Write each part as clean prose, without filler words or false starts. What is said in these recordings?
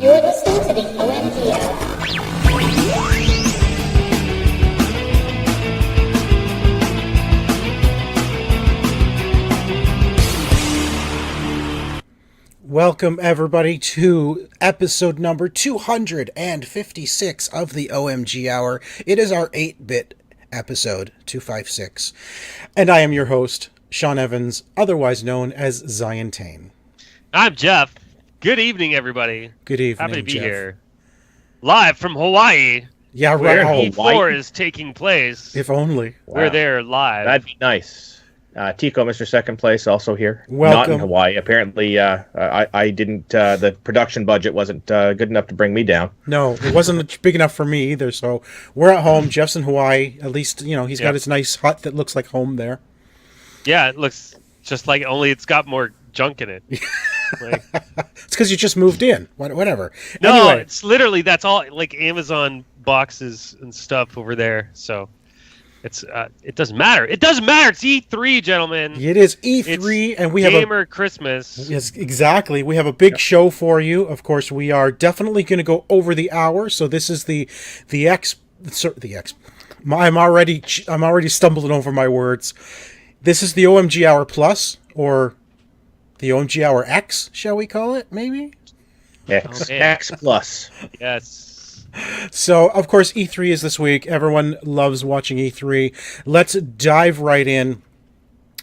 You're listening to the OMG Hour. Welcome, everybody, to episode number 256 of the OMG Hour. It is our 8-bit episode, 256. And I am your host, Sean Evans, otherwise known as Zion Tane. I'm Jeff. Good evening, everybody. Good evening, Happy to be Jeff. here. Live from Hawaii, Yeah, where right. E4 is taking place. If only. We're there live. That'd be nice. Tico, Mr. Second Place, also here. Welcome. Not in Hawaii. Apparently, I didn't. The production budget wasn't good enough to bring me down. No, it wasn't big enough for me either, so we're at home. Jeff's in Hawaii. At least, you know, he's got his nice hut that looks like home there. Yeah, it looks just like, only it's got more junk in it. Like, It's because you just moved in. Whatever. no, Anyway, it's literally, that's all, like Amazon boxes and stuff over there. So it's it doesn't matter. It doesn't matter. It's E3, gentlemen. it is E3, and we have Gamer Christmas. Yes, exactly. We have a big show for you. Of course, we are definitely going to go over the hour. So this is the X. I'm already stumbling over my words. This is the OMG Hour Plus, or the OMG Hour X, shall we call it? Maybe. X, Oh, man. X plus. Yes. So, of course, E3 is this week. Everyone loves watching E3. Let's dive right in.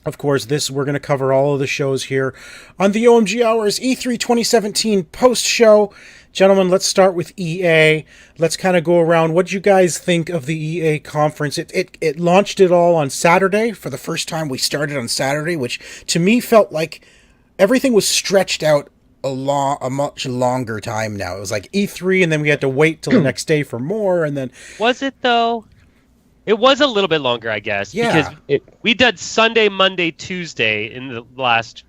Of course, we're going to cover all of the shows here on the OMG Hours E3 2017 post-show. Gentlemen, let's start with EA. Let's kind of go around. What did you guys think of the EA conference? It launched it all on Saturday. For the first time, we started on Saturday, which to me felt like everything was stretched out a much longer time now. It was like E3, and then we had to wait till the next day for more, and then... Was it, though? It was a little bit longer, I guess. Yeah. Because we did Sunday, Monday, Tuesday in the last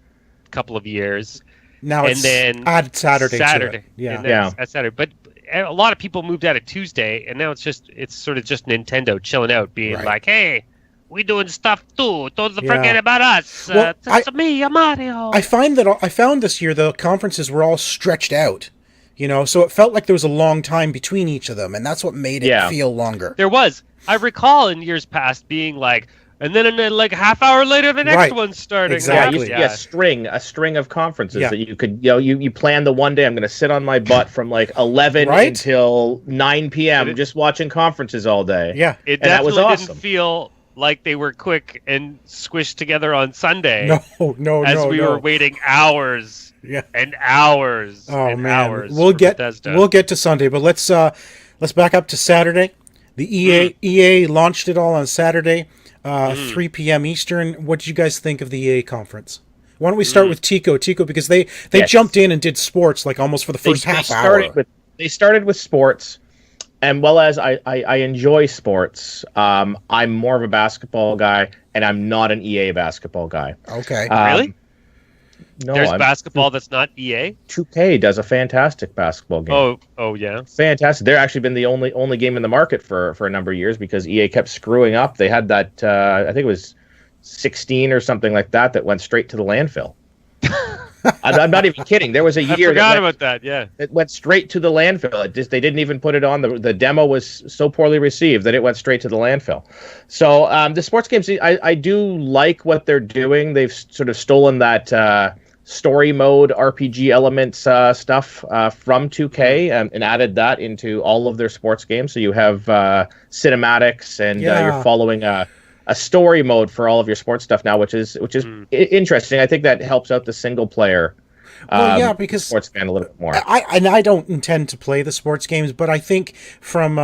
couple of years. Now and it's then add Saturday to it. Yeah. And then it's Saturday. But a lot of people moved out of Tuesday, and now it's sort of just Nintendo chilling out, being Right. like, hey, we doing stuff too. Don't Yeah. forget about us. Well, It's me, I'm Mario. I found this year the conferences were all stretched out, you know, so it felt like there was a long time between each of them, and that's what made it Yeah. feel longer. There was. I recall in years past being like, and then like a half hour later, the next Right. one's starting. Exactly. Yeah, a string of conferences Yeah. that you could, you plan the one day. I'm going to sit on my butt from like 11 Right? until 9 p.m. And just watching conferences all day. Yeah. It And that was definitely awesome. didn't feel like they were quick and squished together on Sunday. No, as we no. were waiting hours Yeah. and hours Oh and man, hours. we'll for get Bethesda. to Sunday, but let's back up to Saturday. The EA launched it all on Saturday, 3 p.m. Eastern. What did you guys think of the EA conference? Why don't we start with Tico, because they Yes. jumped in and did sports like almost for the first half hour. They started with sports, and well as I enjoy sports, I'm more of a basketball guy, and I'm not an EA basketball guy. Okay. Really? No, There's basketball that's not EA. 2K does a fantastic basketball game. Oh yeah. Fantastic. They're actually been the only game in the market for a number of years because EA kept screwing up. They had that I think it was 16 or something like that went straight to the landfill. I'm not even kidding. There was a I year forgot that about that. Yeah. it went straight to the landfill. They didn't even put it on. The demo was so poorly received that it went straight to the landfill. So the sports games, I do like what they're doing. They've sort of stolen that story mode RPG elements stuff from 2K and added that into all of their sports games. So you have cinematics and you're following a story mode for all of your sports stuff now, which is interesting. I think that helps out the single player because sports fan a little bit more. I don't intend to play the sports games, but I think from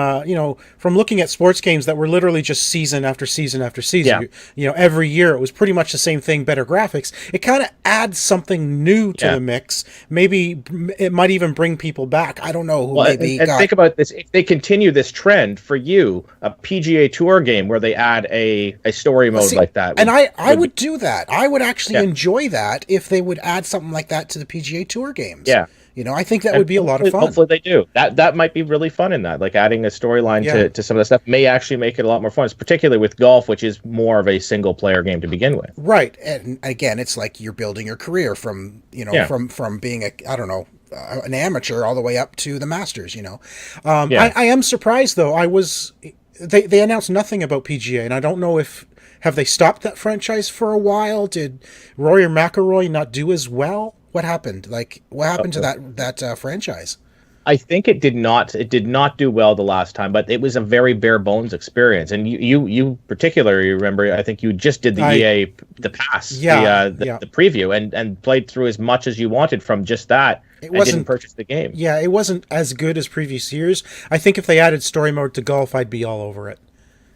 looking at sports games that were literally just season after season after season, every year it was pretty much the same thing, better graphics. It kind of adds something new to the mix. Maybe it might even bring people back. I don't know. Think about this: if they continue this trend, for you, a PGA Tour game where they add a story mode like that, I would do that. I would actually enjoy that if they would add something like that to the PGA Tour games. Yeah. I think that would be a lot of fun. Hopefully they do. That might be really fun in that. Like adding a storyline to some of the stuff may actually make it a lot more fun, particularly with golf, which is more of a single player game to begin with. Right. And again, it's like you're building your career from, from being an amateur all the way up to the masters. Yeah. I am surprised though. They announced nothing about PGA, and I don't know if have they stopped that franchise for a while. Did Rory McIlroy not do as well? What happened? What happened to that franchise? I think it did not. It did not do well the last time, but it was a very bare bones experience. And you particularly remember. I think you just did the EA the pass, the preview, and played through as much as you wanted from just that. And didn't purchase the game. Yeah, it wasn't as good as previous years. I think if they added story mode to golf, I'd be all over it.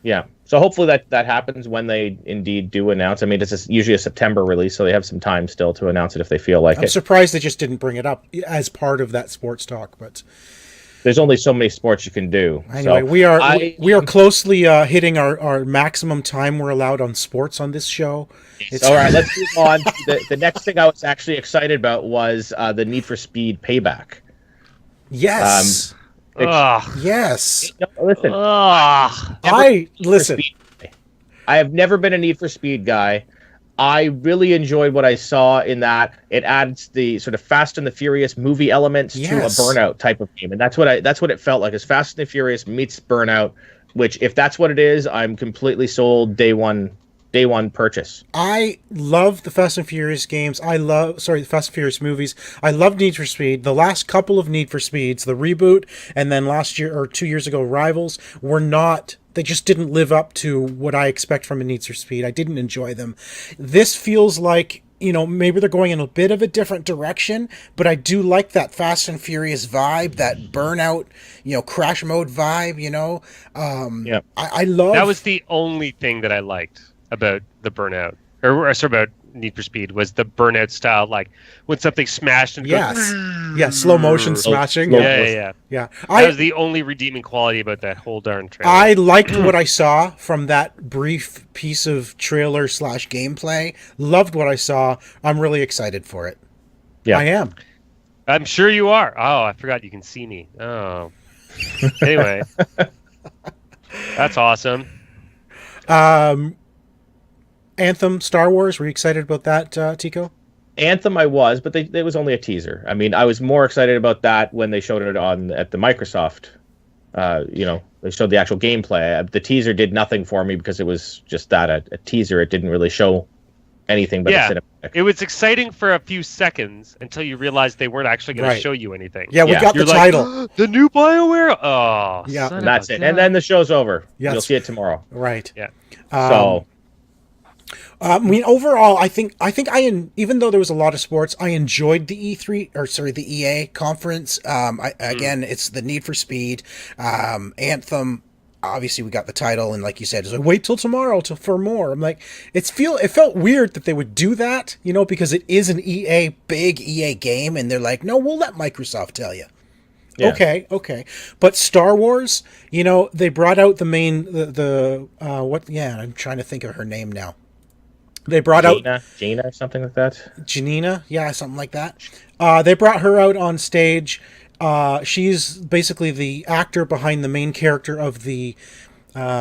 Yeah. So hopefully that happens when they indeed do announce. I mean, it's usually a September release, so they have some time still to announce it if they feel like it. I'm surprised they just didn't bring it up as part of that sports talk, but there's only so many sports you can do. Anyway, so we are closely hitting our maximum time we're allowed on sports on this show. All right, let's move on. The next thing I was actually excited about was the Need for Speed Payback. Yes. Yes. Listen. Listen. I have never been a Need for Speed guy. I really enjoyed what I saw in that. It adds the sort of Fast and the Furious movie elements to a Burnout type of game, and that's what it felt like. Is Fast and the Furious meets Burnout, which if that's what it is, I'm completely sold day one purchase. I love the Fast and Furious games. The Fast and Furious movies. I love Need for Speed. The last couple of Need for Speeds, the reboot, and then last year or 2 years ago, Rivals, they just didn't live up to what I expect from a Need for Speed. I didn't enjoy them. This feels like, maybe they're going in a bit of a different direction, but I do like that Fast and Furious vibe, that Burnout, crash mode vibe, I love... That was the only thing that I liked about the Burnout, or sorry, about Need for Speed, was the Burnout style, like when something smashed and goes, slow motion smashing. Yeah. That was the only redeeming quality about that whole darn trailer. I liked what I saw from that brief piece of trailer / gameplay. Loved what I saw. I'm really excited for it. Yeah, I am. I'm sure you are. Oh, I forgot you can see me. Oh, anyway, that's awesome. Anthem, Star Wars. Were you excited about that, Tico? Anthem, I was, but it was only a teaser. I mean, I was more excited about that when they showed it at the Microsoft. They showed the actual gameplay. The teaser did nothing for me because it was just a teaser. It didn't really show anything but a cinematic. It was exciting for a few seconds until you realized they weren't actually going to show you anything. Yeah, we got the title. The new BioWare? Oh, yeah. And that's it. And then the show's over. Yes. You'll see it tomorrow. Right. Yeah. I mean, overall, I think even though there was a lot of sports, I enjoyed the the EA conference. Again, it's the Need for Speed, Anthem. Obviously, we got the title, and like you said, it's like, wait till tomorrow for more. I'm like, it felt weird that they would do that, because it is an big EA game, and they're like, no, we'll let Microsoft tell you. Yeah. Okay. But Star Wars, they brought out the main, I'm trying to think of her name now. They brought out Jaina or something like that. Janina, yeah, something like that. They brought her out on stage. She's basically the actor behind the main character of the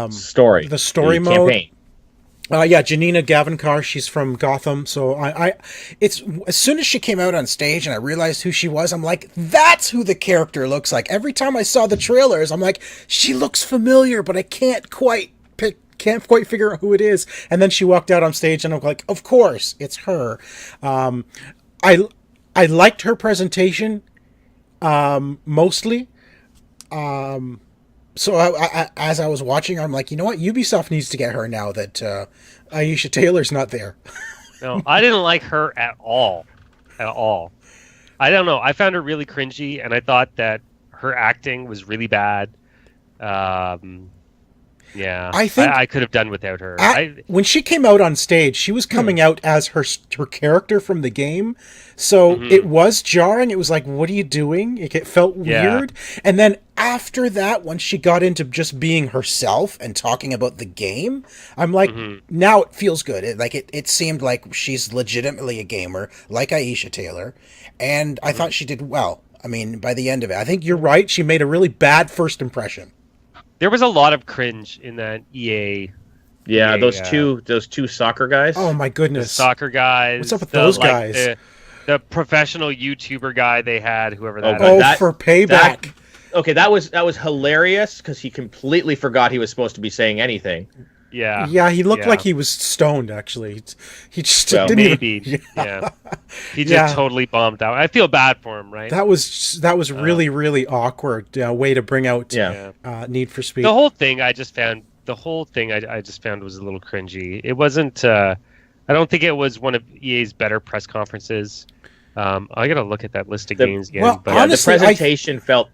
story mode. Campaign. Janina Gavankar. She's from Gotham. So it's as soon as she came out on stage and I realized who she was, I'm like, that's who the character looks like. Every time I saw the trailers, I'm like, she looks familiar, but I can't quite figure out who it is. And then she walked out on stage and I'm like, of course, it's her. I liked her presentation, mostly. So as I was watching, I'm like, you know what? Ubisoft needs to get her now that Aisha Taylor's not there. No, I didn't like her at all. At all. I don't know. I found her really cringy, and I thought that her acting was really bad. Yeah, I think I could have done without her. When she came out on stage, she was coming out as her character from the game, so it was jarring. It was like, what are you doing? It felt weird. And then after that, when she got into just being herself and talking about the game, I'm like, now it feels good. It seemed like she's legitimately a gamer, like Aisha Taylor, and I thought she did well. I mean, by the end of it, I think you're right. She made a really bad first impression. There was a lot of cringe in that EA. Yeah, those two soccer guys. Oh my goodness, the soccer guys. What's up with those guys? the professional YouTuber guy they had, whoever that God, is. that- for payback. Okay, that was hilarious because he completely forgot he was supposed to be saying anything. Yeah. Yeah, he looked like he was stoned. Actually, he just Well, didn't Maybe. even. Yeah. He just Yeah. totally bombed out. I feel bad for him, right? That was really really awkward way to bring out Yeah. Need for Speed. The whole thing I just found was a little cringy. It wasn't. I don't think it was one of EA's better press conferences. I gotta look at that list of games again. well, but Yeah, honestly, the presentation felt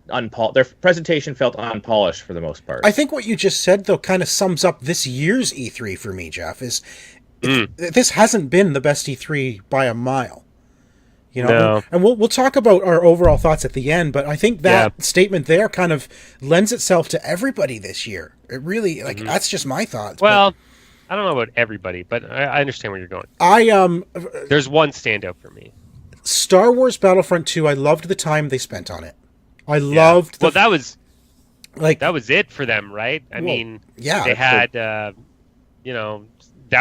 Their presentation felt unpolished for the most part. I think what you just said though kind of sums up this year's E3 for me, Jeff. This hasn't been the best E3 by a mile. You know, No. and we'll talk about our overall thoughts at the end, but I think that statement there kind of lends itself to everybody this year. It really that's just my thoughts. well, I don't know about everybody, but I understand where you're going. I There's one standout for me. Star Wars Battlefront 2, I loved the time they spent on it. I loved Well, that was like it for them, right? I mean, yeah, they had that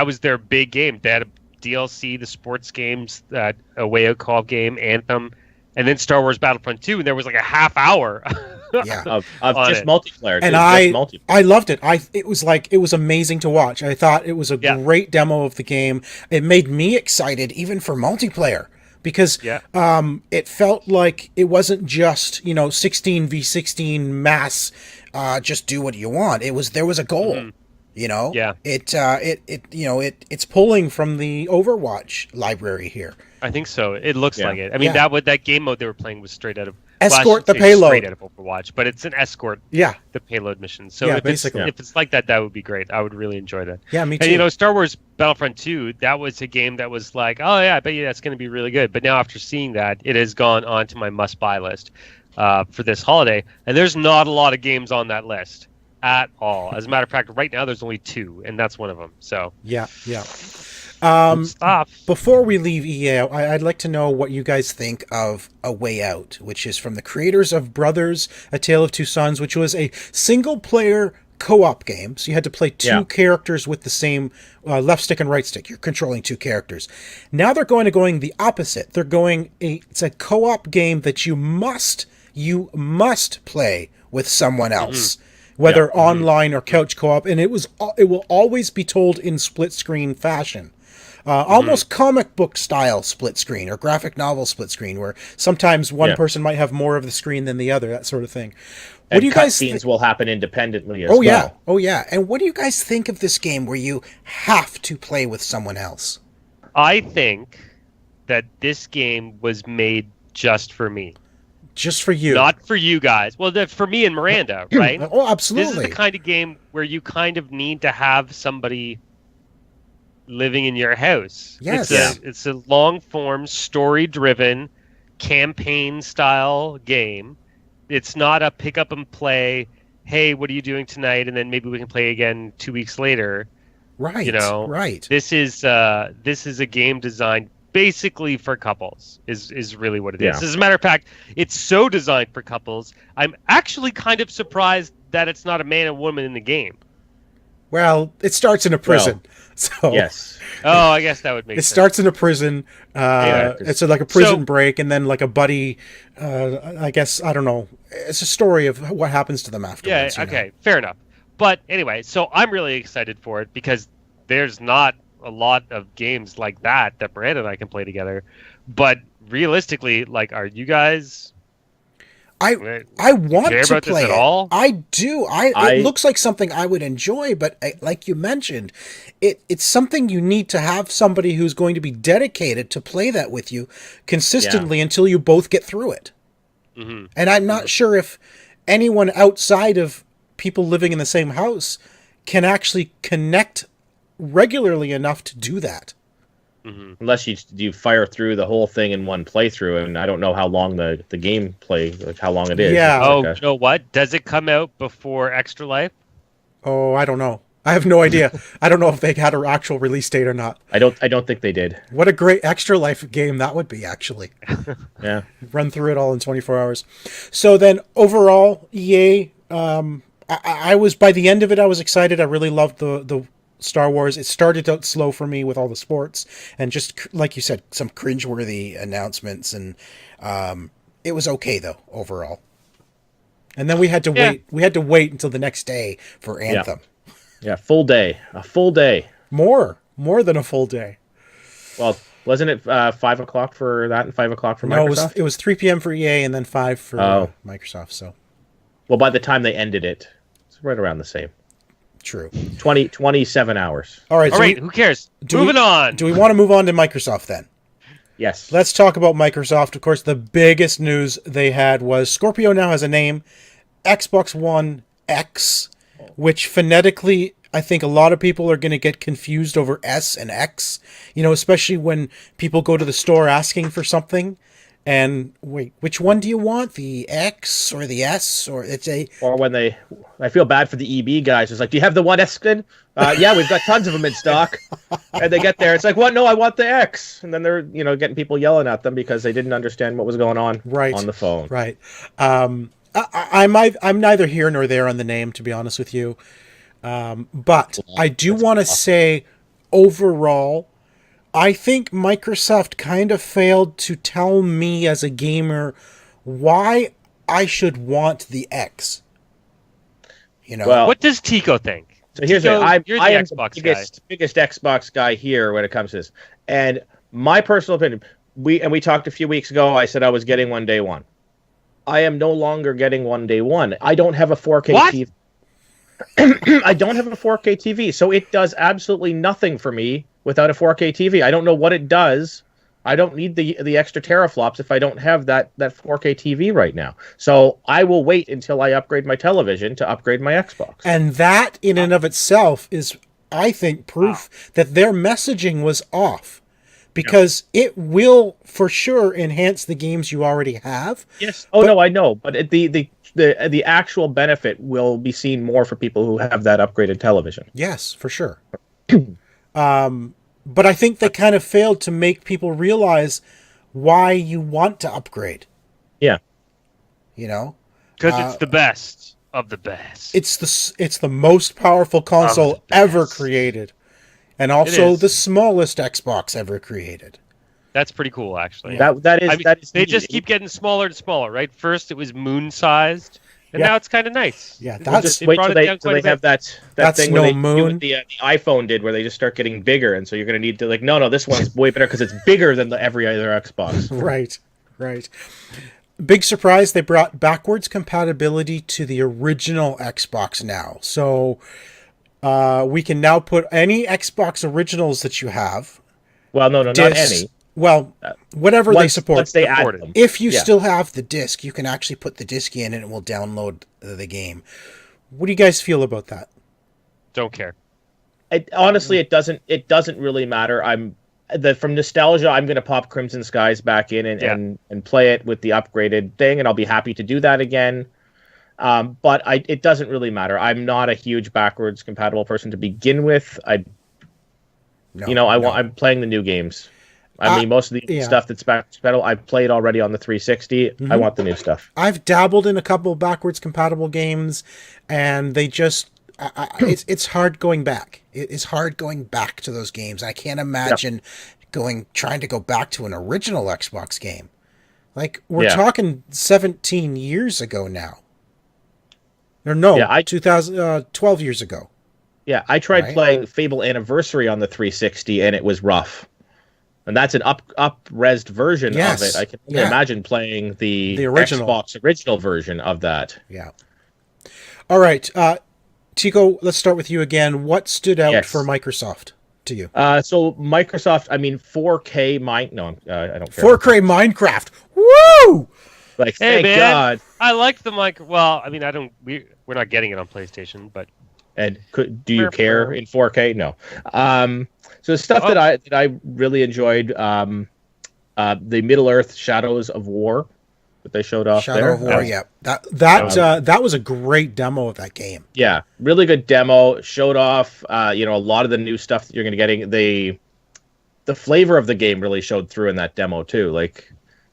was their big game. They had a DLC, the sports games, that Away Out co-op game, Anthem, and then Star Wars Battlefront 2, and there was like a half hour. yeah. of on just it. multiplayer. And just multiplayer. I loved it. It was amazing to watch. I thought it was a great demo of the game. It made me excited even for multiplayer because it felt like it wasn't just 16v16 mass just do what you want. There was a goal. Yeah. It's pulling from the Overwatch library here. I think so. It looks Yeah. like it. I mean, that game mode they were playing was straight out of Escort well, I the should say payload. straight out of Overwatch, but it's an escort Yeah. the payload mission. So Yeah, if basically. it's like that would be great. I would really enjoy that. Yeah, me too. And Star Wars Battlefront 2, that was a game that was like, oh yeah, I bet you that's going to be really good. But now after seeing that, it has gone onto my must-buy list for this holiday. And there's not a lot of games on that list at all. As a matter of fact, right now there's only 2, and that's one of them. So Yeah. stop. Before we leave EA, I'd like to know what you guys think of A Way Out, which is from the creators of Brothers: A Tale of Two Sons, which was a single-player co-op game. So you had to play two characters with the same left stick and right stick. You're controlling two characters. Now they're going the opposite. It's a co-op game that you must play with someone else. Whether online or couch co-op, and it will always be told in split screen fashion. Almost comic book style split screen or graphic novel split screen, where sometimes one person might have more of the screen than the other, that sort of thing. What do you guys think? Cutscenes will happen independently as well. Oh yeah. And what do you guys think of this game where you have to play with someone else? I think that this game was made just for me. Just for you. Not for you guys. Well, for me and Miranda, right? Oh, absolutely. This is the kind of game where you kind of need to have somebody living in your house. Yes. It's a long-form, story-driven, campaign-style game. It's not a pick-up-and-play, hey, what are you doing tonight? And then maybe we can play again 2 weeks later. Right, right. This is a game designed basically for couples is really what it is. As a matter of fact, it's so designed for couples. I'm actually kind of surprised that it's not a man and woman in the game. Well, it starts in a prison. So yes. Oh, I guess that would make sense. It starts in a prison. It's like a prison break, and then like a buddy. I guess I don't know. It's a story of what happens to them afterwards. Yeah. Okay. Fair enough. But anyway, so I'm really excited for it because there's not a lot of games like that Miranda and I can play together. But realistically, like, are you guys? I want care to about play this at it. all? I do. It looks like something I would enjoy, but like you mentioned, it's something you need to have somebody who's going to be dedicated to play that with you consistently until you both get through it. Mm-hmm. And I'm not sure if anyone outside of people living in the same house can actually connect regularly enough to do that. Mm-hmm. Unless you fire through the whole thing in one playthrough, and I don't know how long the gameplay, like how long it is. Yeah. Oh, you know what? Does it come out before Extra Life? Oh, I don't know. I have no idea. I don't know if they had an actual release date or not. I don't think they did. What a great Extra Life game that would be, actually. Yeah. Run through it all in 24 hours. So then, overall, EA, I was, by the end of it, I was excited. I really loved the Star Wars. It started out slow for me with all the sports and just like you said, some cringeworthy announcements, and it was okay though overall. And then we had to wait. We had to wait until the next day for Anthem. Yeah, a full day. More than a full day. Well, wasn't it 5 o'clock for that and 5 o'clock for No, Microsoft? it was 3 p.m. for EA and then 5 for Microsoft. So, well, by the time they ended it, it's right around the same. True. 27 hours. All right. All right, who cares? Moving on. Do we want to move on to Microsoft then? Yes. Let's talk about Microsoft. Of course, the biggest news they had was Scorpio now has a name, Xbox One X, which phonetically, I think a lot of people are going to get confused over S and X, especially when people go to the store asking for something. And wait, which one do you want? The X or the S? Or when I feel bad for the EB guys. It's like, do you have the one S skin? Yeah, we've got tons of them in stock. And they get there, it's like, what? No, I want the X. And then they're, getting people yelling at them because they didn't understand what was going on on the phone. Right. I'm neither here nor there on the name, to be honest with you. But I do want to say, overall, I think Microsoft kind of failed to tell me as a gamer why I should want the X. Well, what does Tico think? So here's Tico, I am Xbox the biggest Xbox guy here when it comes to this. And my personal opinion, we talked a few weeks ago. I said I was getting one day one. I am no longer getting one day one. I don't have a 4K TV. I don't have a 4K TV, so it does absolutely nothing for me without a 4K TV. I don't know what it does. I don't need the extra teraflops if I don't have that 4K TV right now. So I will wait until I upgrade my television to upgrade my Xbox. And that in and of itself is, I think, proof that their messaging was off. Because it will for sure enhance the games you already have. Yes. No, I know, but the actual benefit will be seen more for people who have that upgraded television. Yes, for sure. But I think they kind of failed to make people realize why you want to upgrade. Yeah. Because it's the best of the best. It's the most powerful console ever created. And also the smallest Xbox ever created. That's pretty cool, actually. That is. They just keep getting smaller and smaller, right? First, it was moon-sized, and now it's kind of nice. Yeah, just wait till they have that thing where they do what the iPhone did, where they just start getting bigger, and so you're going to need to no, this one's way better because it's bigger than every other Xbox. Right. Big surprise, they brought backwards compatibility to the original Xbox now. So we can now put any Xbox originals that you have. Well, no, not any. Well, whatever they support. Once they add them. If you still have the disc, you can actually put the disc in and it will download the game. What do you guys feel about that? Don't care. Honestly, it doesn't really matter. From nostalgia, I'm going to pop Crimson Skies back in and play it with the upgraded thing, and I'll be happy to do that again. But it doesn't really matter. I'm not a huge backwards compatible person to begin with. I'm playing the new games. I mean, most of the stuff that's backwards compatible, I've played already on the 360. Mm-hmm. I want the new stuff. I've dabbled in a couple backwards compatible games, and they just it's hard going back. It is hard going back to those games. I can't imagine trying to go back to an original Xbox game. Like we're talking 17 years ago now. Or no, 12 years ago. Yeah, I tried playing Fable Anniversary on the 360, and it was rough. And that's an up-resed version of it. I can only imagine playing the original Xbox original version of that. Yeah. All right, Tico, let's start with you again. What stood out for Microsoft to you? So Microsoft, 4K I don't care. 4K Minecraft. Woo! Thank God. I like the mic. Well, we're not getting it on PlayStation, but. And do you care in 4K? No. So the stuff that I really enjoyed, the Middle Earth Shadows of War that they showed off Shadow of War, yeah. That was a great demo of that game. Yeah, really good demo. Showed off, a lot of the new stuff that you're going to getting. The flavor of the game really showed through in that demo too. Like,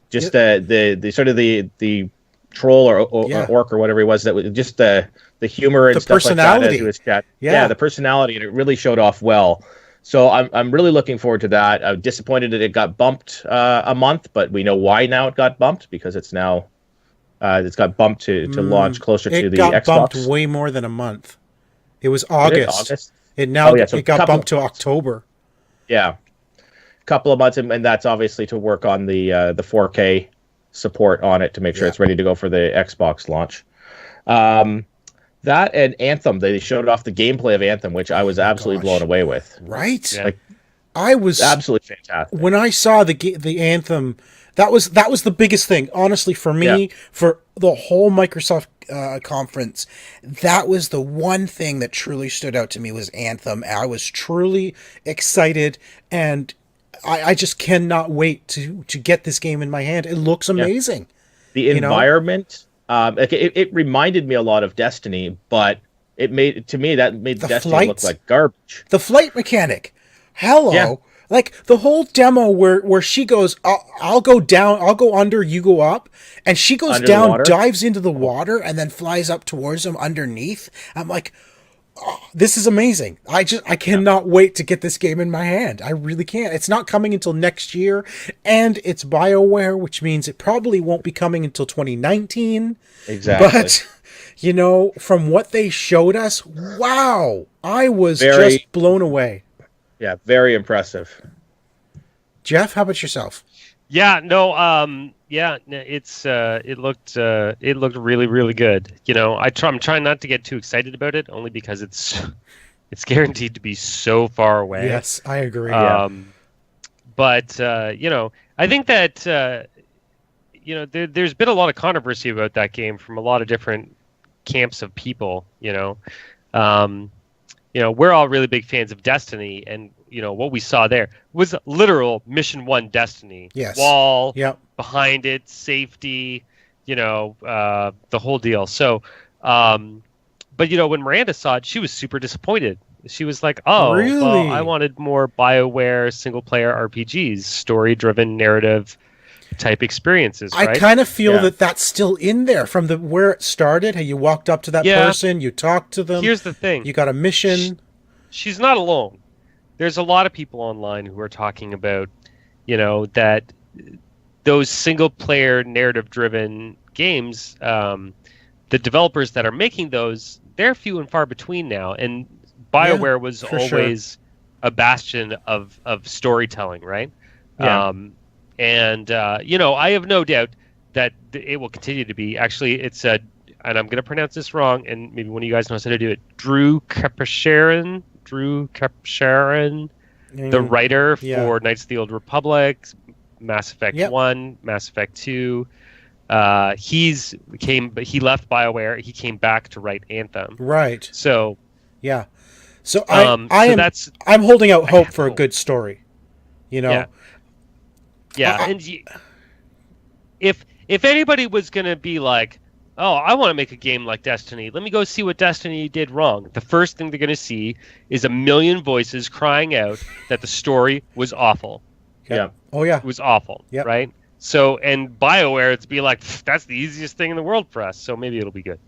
just the sort of the troll or Yeah. orc or whatever he was, that was just the humor and The stuff like that personality. into his chat. Yeah. The personality, and it really showed off well. So I'm really looking forward to that. I'm disappointed that it got bumped a month, but we know why now it got bumped, because it's now it's got bumped to launch closer to the It got Xbox. bumped way more than a month. It was August. August? It now So it got bumped to October. Yeah, a couple of months, and that's obviously to work on the 4K support on it to make sure it's ready to go for the Xbox launch. That and Anthem, they showed off the gameplay of Anthem, which I was absolutely blown away with. Right? Yeah. Like, I was absolutely fantastic. when I saw the Anthem. That was the biggest thing, honestly, for me, for the whole Microsoft conference. That was the one thing that truly stood out to me was Anthem. I was truly excited, and I just cannot wait to get this game in my hand. It looks amazing. The environment, it reminded me a lot of Destiny, but that made Destiny look like garbage. The flight mechanic, hello. Yeah. Like the whole demo where she goes, I'll go down, I'll go under, you go up, and she goes Under the down, water? dives into the water, and then flies up towards them underneath. I'm like, oh, this is amazing. I cannot wait to get this game in my hand. I really can't. It's not coming until next year, and it's BioWare, which means it probably won't be coming until 2019. Exactly. But, from what they showed us, wow, I was just blown away. Yeah, very impressive. Jeff, how about yourself? Yeah, no, it looked really, really good. I'm trying not to get too excited about it, only because it's guaranteed to be so far away. Yes, I agree. But I think that there's been a lot of controversy about that game from a lot of different camps of people. We're all really big fans of Destiny, and what we saw there was literal Mission 1 Destiny. Yes. Wall, behind it, safety, the whole deal. So, but when Miranda saw it, she was super disappointed. She was like, "Oh, really? Well, I wanted more BioWare single-player RPGs, story-driven narrative type experiences." Right? I kind of feel that that's still in there from where it started. How you walked up to that person, you talked to them. Here's the thing: you got a mission. She's not alone. There's a lot of people online who are talking about, that those single-player narrative-driven games, the developers that are making those, they're few and far between now, and BioWare was always a bastion of storytelling, right? Yeah. I have no doubt that it will continue to be. Actually, it's and I'm going to pronounce this wrong, and maybe one of you guys knows how to do it. Drew Kapsharin, the writer for Knights of the Old Republic, Mass Effect 1, Mass Effect 2. He left BioWare. He came back to write Anthem. Right. So. Yeah. So I'm holding out hope for a good story. Yeah. And if anybody was going to be like, "Oh, I want to make a game like Destiny. Let me go see what Destiny did wrong." The first thing they're going to see is a million voices crying out that the story was awful. Yeah. Oh yeah. It was awful. Yep. Right. So, and BioWare, it's be like, that's the easiest thing in the world for us. So maybe it'll be good.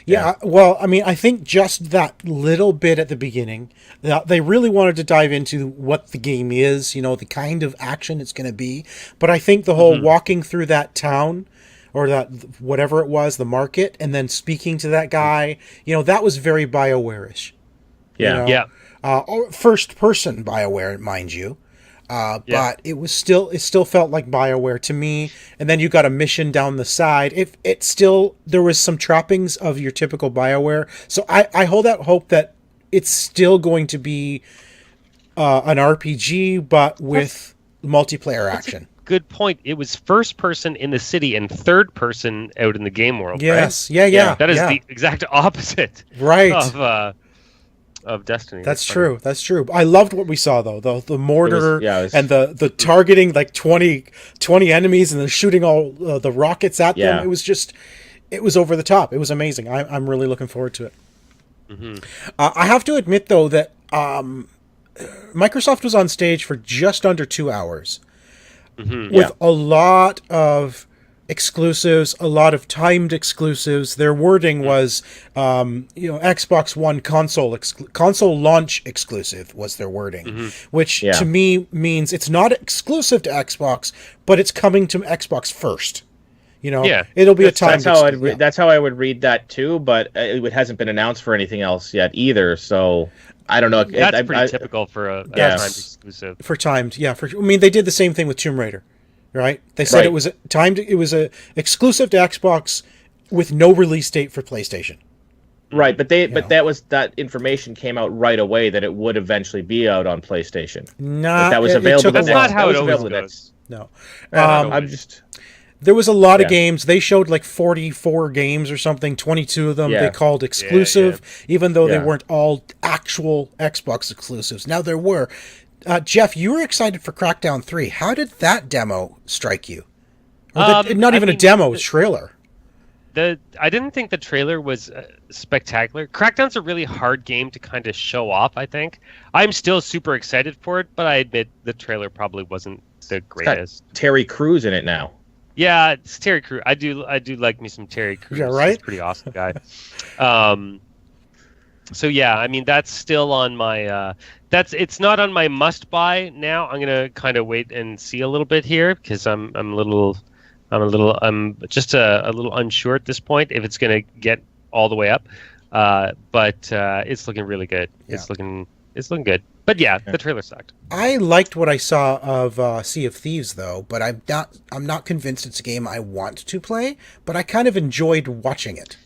Yeah, well, I mean, I think just that little bit at the beginning, they really wanted to dive into what the game is, the kind of action it's going to be. But I think the whole walking through that town, or that whatever it was, the market, and then speaking to that guy, that was very BioWare-ish. Yeah. First person BioWare, mind you. But it still felt like BioWare to me. And then you got a mission down the side. There was some trappings of your typical BioWare. So I hold out hope that it's still going to be an RPG, but with multiplayer action. Good point. It was first person in the city and third person out in the game world. Yes. Right? Yeah. That is the exact opposite. Right. Of Destiny. That's true. I loved what we saw though. The mortar and the targeting like 20 enemies and then shooting all the rockets at them. It was over the top. It was amazing. I'm really looking forward to it. Mm-hmm. I have to admit though that Microsoft was on stage for just under 2 hours with a lot of exclusives, a lot of timed exclusives. Their wording was, Xbox One console launch exclusive was their wording, which to me means it's not exclusive to Xbox, but it's coming to Xbox first. It'll be a timed. That's how I would read that too, but it hasn't been announced for anything else yet either. So I don't know. That's pretty typical for a timed exclusive. For timed, yeah. They did the same thing with Tomb Raider. Right? They said it was timed. It was a exclusive to Xbox with no release date for PlayStation. Right, but that information came out right away that it would eventually be out on PlayStation. That was available. That's not how it always goes. No, I'm just. There was a lot of games. They showed like 44 games or something. 22 of them they called exclusive, even though they weren't all actual Xbox exclusives. Now there were. Jeff, you were excited for Crackdown 3. How did that demo strike you? Not even a demo, it was trailer. I didn't think the trailer was spectacular. Crackdown's a really hard game to kind of show off, I think. I'm still super excited for it, but I admit the trailer probably wasn't the greatest. It's got Terry Crews in it now. Yeah, it's Terry Crews. I do like me some Terry Crews. Yeah, right? He's a pretty awesome guy. So yeah, I mean that's still on my it's not on my must buy now. I'm gonna kind of wait and see a little bit here because I'm just a little unsure at this point if it's gonna get all the way up. But it's looking really good. Yeah. It's looking good. But yeah, the trailer sucked. I liked what I saw of Sea of Thieves though, but I'm not convinced it's a game I want to play. But I kind of enjoyed watching it.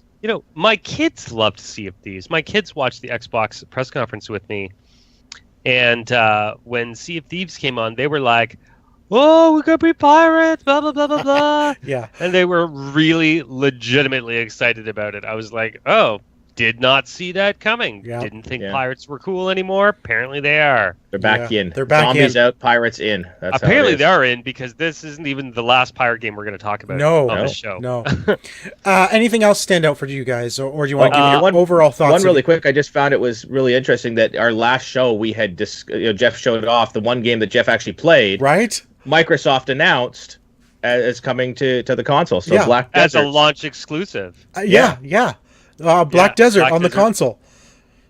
My kids loved Sea of Thieves. My kids watched the Xbox press conference with me. And when Sea of Thieves came on, they were like, oh, we're going to be pirates, blah, blah, blah, blah, blah. Yeah. And they were really legitimately excited about it. I was like, oh, did not see that coming. Yeah. Didn't think pirates were cool anymore. Apparently they are. They're back in. They're back Zombies in. Out, pirates in. That's apparently they are in because this isn't even the last pirate game we're going to talk about on the show. No. Anything else stand out for you guys? Or do you want to give me your overall thoughts? One really quick. I just found it was really interesting that our last show we had Jeff showed off the one game that Jeff actually played. Right. Microsoft announced as coming to the console. So Black Desert. As a launch exclusive. Yeah. Black Desert on the console.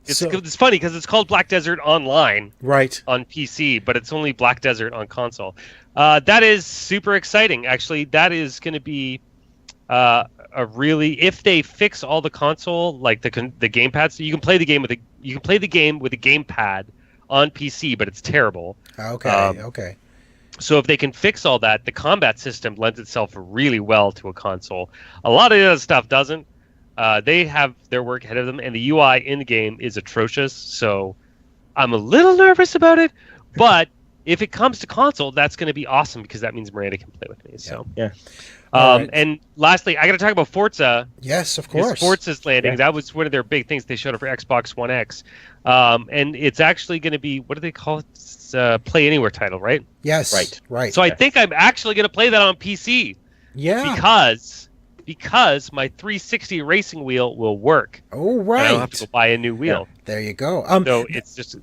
It's funny because it's called Black Desert Online, right, on PC, but it's only Black Desert on console. That is super exciting. Actually, that is going to be a really, if they fix all the console, like the gamepads, so you can play the game with a gamepad on PC, but it's terrible. Okay. So if they can fix all that, the combat system lends itself really well to a console. A lot of the other stuff doesn't. They have their work ahead of them, and the UI in the game is atrocious, so I'm a little nervous about it. But if it comes to console, that's going to be awesome, because that means Miranda can play with me. So yeah. Right. And lastly, I got to talk about Forza. Yes, of course. Forza's landing. Yeah. That was one of their big things they showed up for Xbox One X. And it's actually going to be, what do they call it? It's a Play Anywhere title, right? Yes. Right. So I think I'm actually going to play that on PC. Yeah. Because my 360 racing wheel will work. Oh, right. I don't have to go buy a new wheel. Yeah. There you go. So it's just...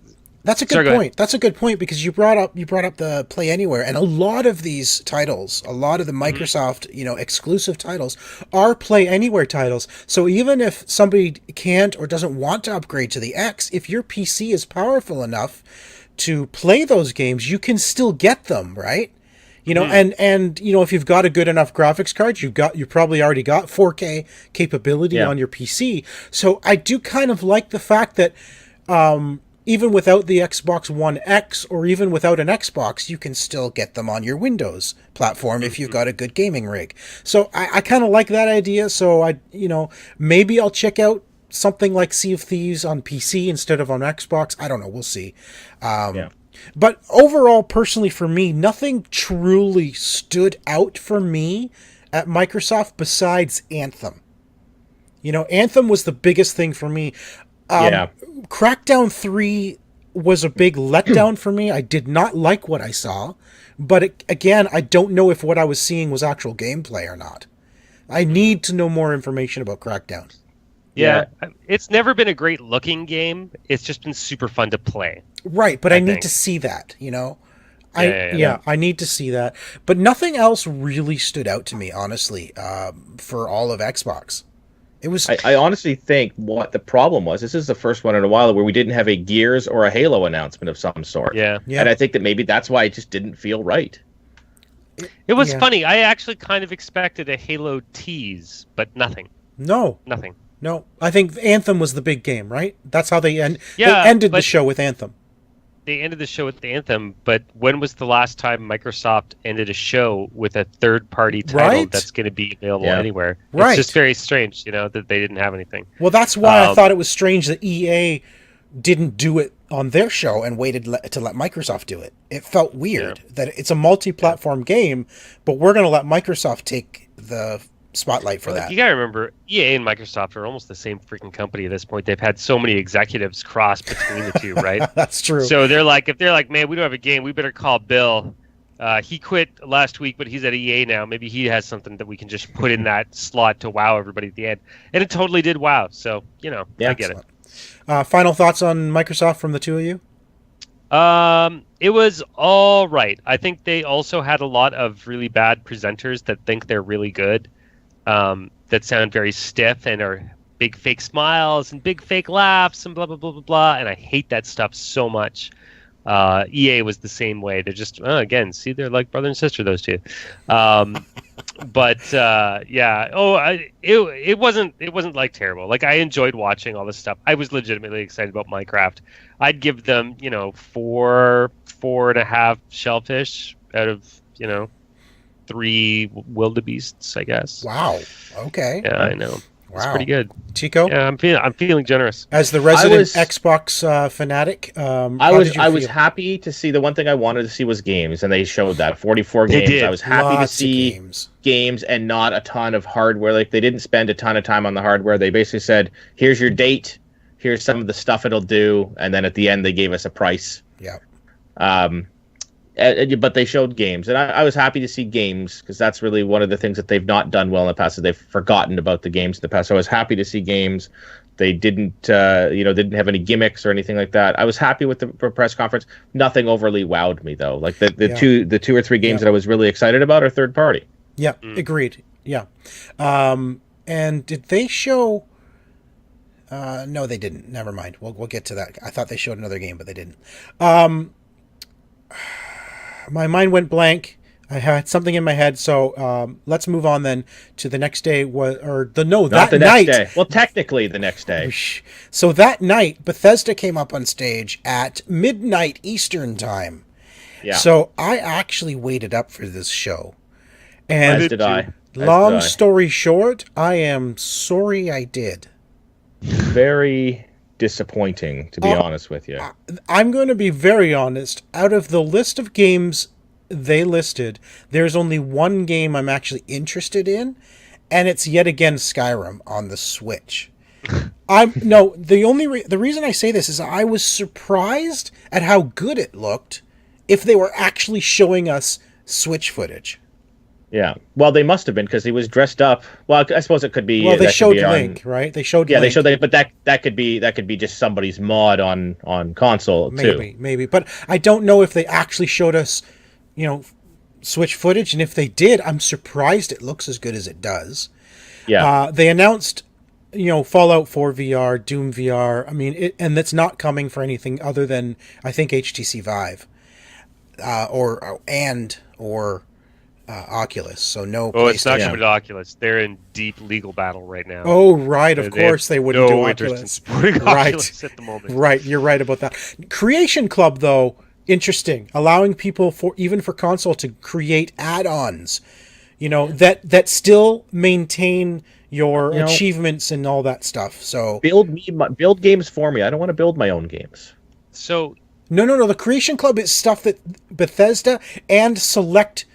That's a good point. That's a good point, because you brought up the Play Anywhere, and a lot of these titles, a lot of the Microsoft, exclusive titles are Play Anywhere titles. So even if somebody can't or doesn't want to upgrade to the X, if your PC is powerful enough to play those games, you can still get them, right? And if you've got a good enough graphics card, you probably already got 4K capability on your PC. So I do kind of like the fact that even without the Xbox One X, or even without an Xbox, you can still get them on your Windows platform if you've got a good gaming rig. So I kind of like that idea. So maybe I'll check out something like Sea of Thieves on PC instead of on Xbox. I don't know. We'll see. But overall, personally, for me, nothing truly stood out for me at Microsoft besides Anthem. Anthem was the biggest thing for me. Crackdown 3 was a big letdown for me. I did not like what I saw. But again, I don't know if what I was seeing was actual gameplay or not. I need to know more information about Crackdown. Yeah, it's never been a great looking game. It's just been super fun to play. Right, but I need to see that, I need to see that. But nothing else really stood out to me, honestly, for all of Xbox. It was. I honestly think what the problem was, this is the first one in a while where we didn't have a Gears or a Halo announcement of some sort. Yeah. And I think that maybe that's why it just didn't feel right. It was funny. I actually kind of expected a Halo tease, but nothing. Nothing. No. I think Anthem was the big game, right? That's how they end. Yeah, they ended the show with Anthem. They ended the show with the Anthem, but when was the last time Microsoft ended a show with a third-party title that's going to be available anywhere? Right. It's just very strange, that they didn't have anything. Well, that's why I thought it was strange that EA didn't do it on their show and waited to let Microsoft do it. It felt weird that it's a multi-platform game, but we're going to let Microsoft take the spotlight for that. You gotta remember, EA and Microsoft are almost the same freaking company at this point. They've had so many executives cross between the two, right? That's true. So if they're like, man, we don't have a game, we better call Bill. He quit last week, but he's at EA now. Maybe he has something that we can just put in that slot to wow everybody at the end. And it totally did wow. So, I get it. Final thoughts on Microsoft from the two of you? It was all right. I think they also had a lot of really bad presenters that think they're really good. That sound very stiff and are big fake smiles and big fake laughs and blah, blah, blah, blah, blah. And I hate that stuff so much. EA was the same way. They're just, again, see, they're like brother and sister, those two. It wasn't like terrible. Like, I enjoyed watching all this stuff. I was legitimately excited about Minecraft. I'd give them, 4.5 shellfish out of, 3 wildebeests, I guess. Wow. Okay. Yeah, I know. Wow. It's pretty good. Chico? Yeah, I'm feeling generous. As the resident Xbox fanatic, I was happy to see. The one thing I wanted to see was games, and they showed that 44 games. Did. I was happy to see games and not a ton of hardware. Like, they didn't spend a ton of time on the hardware. They basically said, "Here's your date. Here's some of the stuff it'll do," and then at the end they gave us a price. Yeah. But they showed games, and I was happy to see games, because that's really one of the things that they've not done well in the past. Is they've forgotten about the games in the past. So I was happy to see games. They didn't have any gimmicks or anything like that. I was happy with the press conference. Nothing overly wowed me though. Like the two or three games that I was really excited about are third party. Yeah, agreed. Yeah, and did they show? No, they didn't. Never mind. We'll get to that. I thought they showed another game, but they didn't. My mind went blank. I had something in my head, so let's move on then to the next day. That night. Day. Well, technically the next day. So that night, Bethesda came up on stage at midnight Eastern time. Yeah. So I actually waited up for this show. And As did I. Long story short, I am sorry I did. Very disappointing, to be honest with you. I'm going to be very honest. Out of the list of games they listed, there's only one game I'm actually interested in, and it's yet again Skyrim on the Switch. The reason I say this is I was surprised at how good it looked if they were actually showing us Switch footage. Yeah, well, they must have been, because he was dressed up. Well, I suppose it could be. Well, they showed Link, right? They showed. Yeah, Link. they showed that, but that could be just somebody's mod on console too. Maybe, but I don't know if they actually showed us, Switch footage, and if they did, I'm surprised it looks as good as it does. Yeah, they announced, Fallout 4 VR, Doom VR. I mean, and that's not coming for anything other than I think HTC Vive, or Oculus, so no. Oh, it's not coming to Oculus. They're in deep legal battle right now. Oh, right. Of course they wouldn't do Oculus. In supporting Oculus at the moment. Right. You're right about that. Creation Club, though, interesting. Allowing people even for console to create add-ons, that still maintain your achievements and all that stuff. So build games for me. I don't want to build my own games. So no. The Creation Club is stuff that Bethesda and select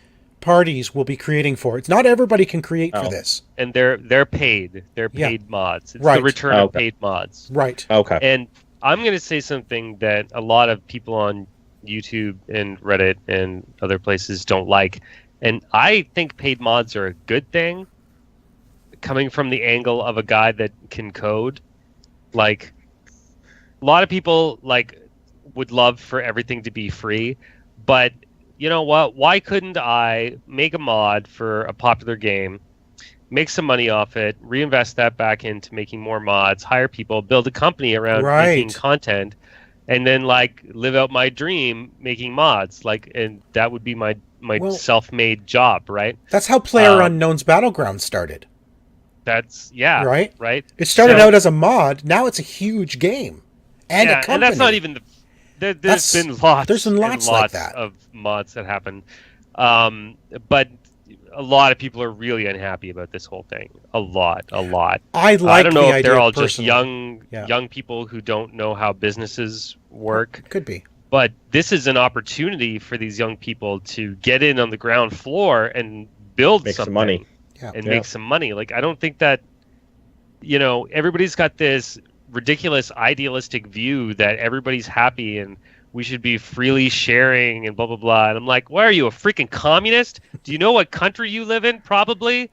parties will be creating for. It's not everybody can create for this. And they're paid. They're paid mods. It's right. the return of paid mods. Right. Okay. And I'm going to say something that a lot of people on YouTube and Reddit and other places don't like. And I think paid mods are a good thing, coming from the angle of a guy that can code. Like, a lot of people would love for everything to be free, but you know what? Why couldn't I make a mod for a popular game, make some money off it, reinvest that back into making more mods, hire people, build a company around making Right. content, and then like live out my dream making mods, like, and that would be my Well, self-made job, right? that's how Player Um, Unknown's Battleground started, That's yeah, right? right. It started So, out as a mod. Now it's a huge game and a yeah, company. and that's not even the. There's That's- been lots, there's and lots like that. of mods that happen, but a lot of people are really unhappy about this whole thing. A lot. I I like don't the know if idea they're all just personally. Yeah. young people who don't know how businesses work. Could be. But this is an opportunity for these young people to get in on the ground floor and build Make some something money. Yeah. and Yeah. make some money. Like, I don't think that, everybody's got this ridiculous idealistic view that everybody's happy and we should be freely sharing and blah blah blah. And I'm like, why are you, a freaking communist? Do you know what country you live in? Probably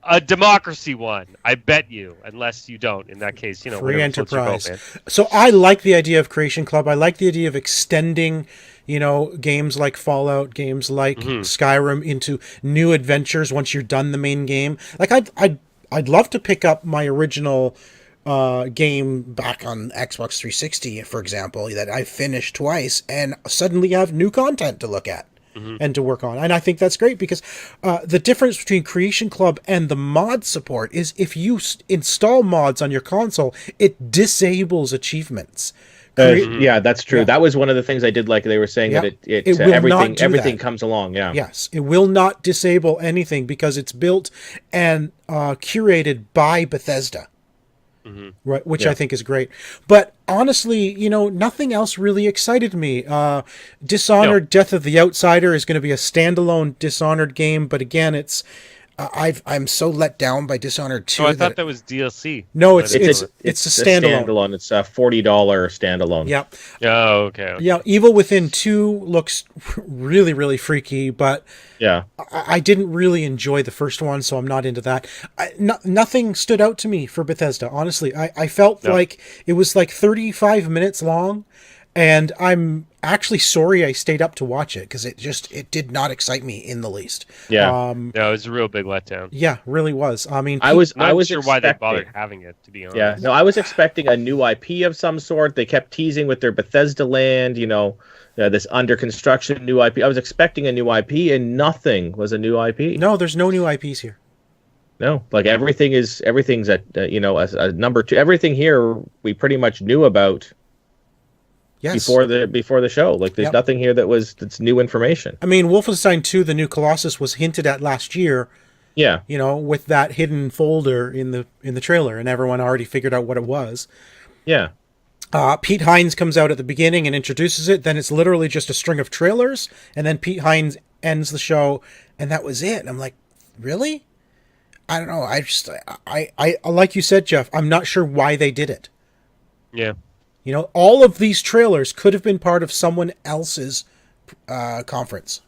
a democracy one. I bet you, unless you don't. In that case, Free whatever floats your boat, enterprise. man. So I like the idea of Creation Club. I like the idea of extending, games like Fallout, games like Skyrim into new adventures once you're done the main game. Like I'd love to pick up my original game back on Xbox 360, for example, that I finished twice and suddenly have new content to look at. And to work on. And I think that's great because the difference between Creation Club and the mod support is if you install mods on your console, it disables achievements. Yeah, that's true. Yeah. That was one of the things I did like. They were saying Yeah. that It will not do everything that. comes along. Yeah. Yes, it will not disable anything because it's built and curated by Bethesda. Right, which Yeah. I think is great. But honestly, nothing else really excited me. Dishonored Death of the Outsider is going to be a standalone Dishonored game, but again, it's I'm so let down by Dishonored 2 Oh, I thought that was DLC. No, it's a It's standalone. It's a $40 standalone. Yeah. Oh, okay. Yeah, Evil Within 2 looks really, really freaky, but Yeah. I didn't really enjoy the first one, so I'm not into that. Nothing stood out to me for Bethesda, honestly. I felt like it was like 35 minutes long, and I'm actually sorry I stayed up to watch it because it did not excite me in the least. Yeah. No, it was a real big letdown. Yeah, really was. I mean, I was Not sure why they expecting- bothered having it, to be honest. Yeah. No, I was expecting a new IP of some sort. They kept teasing with their Bethesda land, this under construction new IP. I was expecting a new IP, and nothing was a new IP. no, there's no new IPs here. No, like everything's at a number two. Everything here we pretty much knew about Yes. before the show. Like there's Yep. nothing here that's new information. I mean, Wolfenstein 2, the new Colossus, was hinted at last year, Yeah. with that hidden folder in the trailer, and everyone already figured out what it was. Yeah. Pete Hines comes out at the beginning and introduces it. Then it's literally just a string of trailers, and then Pete Hines ends the show, and that was it. And I'm like, really? I don't know. I like you said, Jeff, I'm not sure why they did it. Yeah. All of these trailers could have been part of someone else's conference.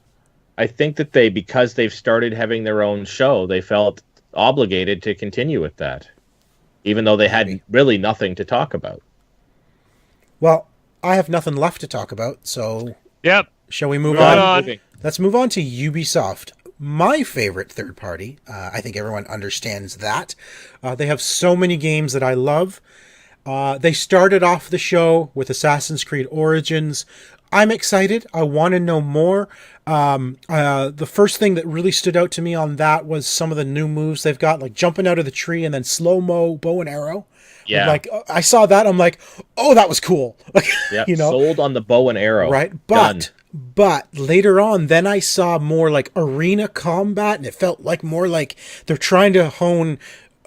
I think that because they've started having their own show, they felt obligated to continue with that, even though they had really nothing to talk about. Well, I have nothing left to talk about, so Yep. shall we move Moving on? on. Moving. Let's move on to Ubisoft. My favorite third party. I think everyone understands that. They have so many games that I love. They started off the show with Assassin's Creed Origins. I'm excited. I want to know more. The first thing that really stood out to me on that was some of the new moves they've got, like jumping out of the tree and then slow-mo bow and arrow. Yeah. Like, I saw that. I'm like, oh, that was cool. Yeah. Sold on the bow and arrow. Right. Done. But later on, then I saw more like arena combat, and it felt like more like they're trying to hone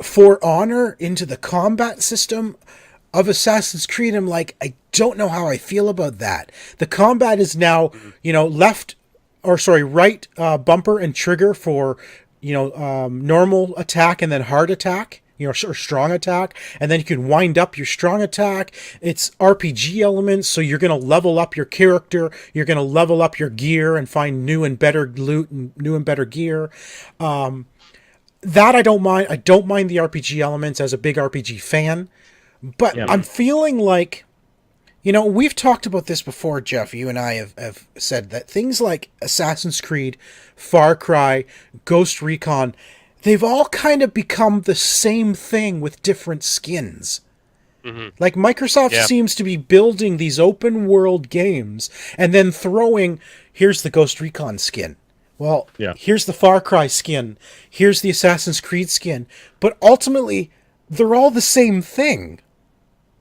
For Honor into the combat system of Assassin's Creed. I'm like, I don't know how I feel about that. The combat is now, right bumper and trigger for, normal attack and then hard attack. Or strong attack, and then you can wind up your strong attack. It's RPG elements, so you're going to level up your character, you're going to level up your gear and find new and better loot and new and better gear. That I don't mind. I don't mind the RPG elements as a big RPG fan, but I'm feeling like You know, we've talked about this before, Jeff. You and I have said that things like Assassin's Creed, Far Cry, Ghost Recon, they've all kind of become the same thing with different skins. Like Microsoft seems to be building these open world games and then throwing, here's the Ghost Recon skin. Well, here's the Far Cry skin. Here's the Assassin's Creed skin. But ultimately, they're all the same thing.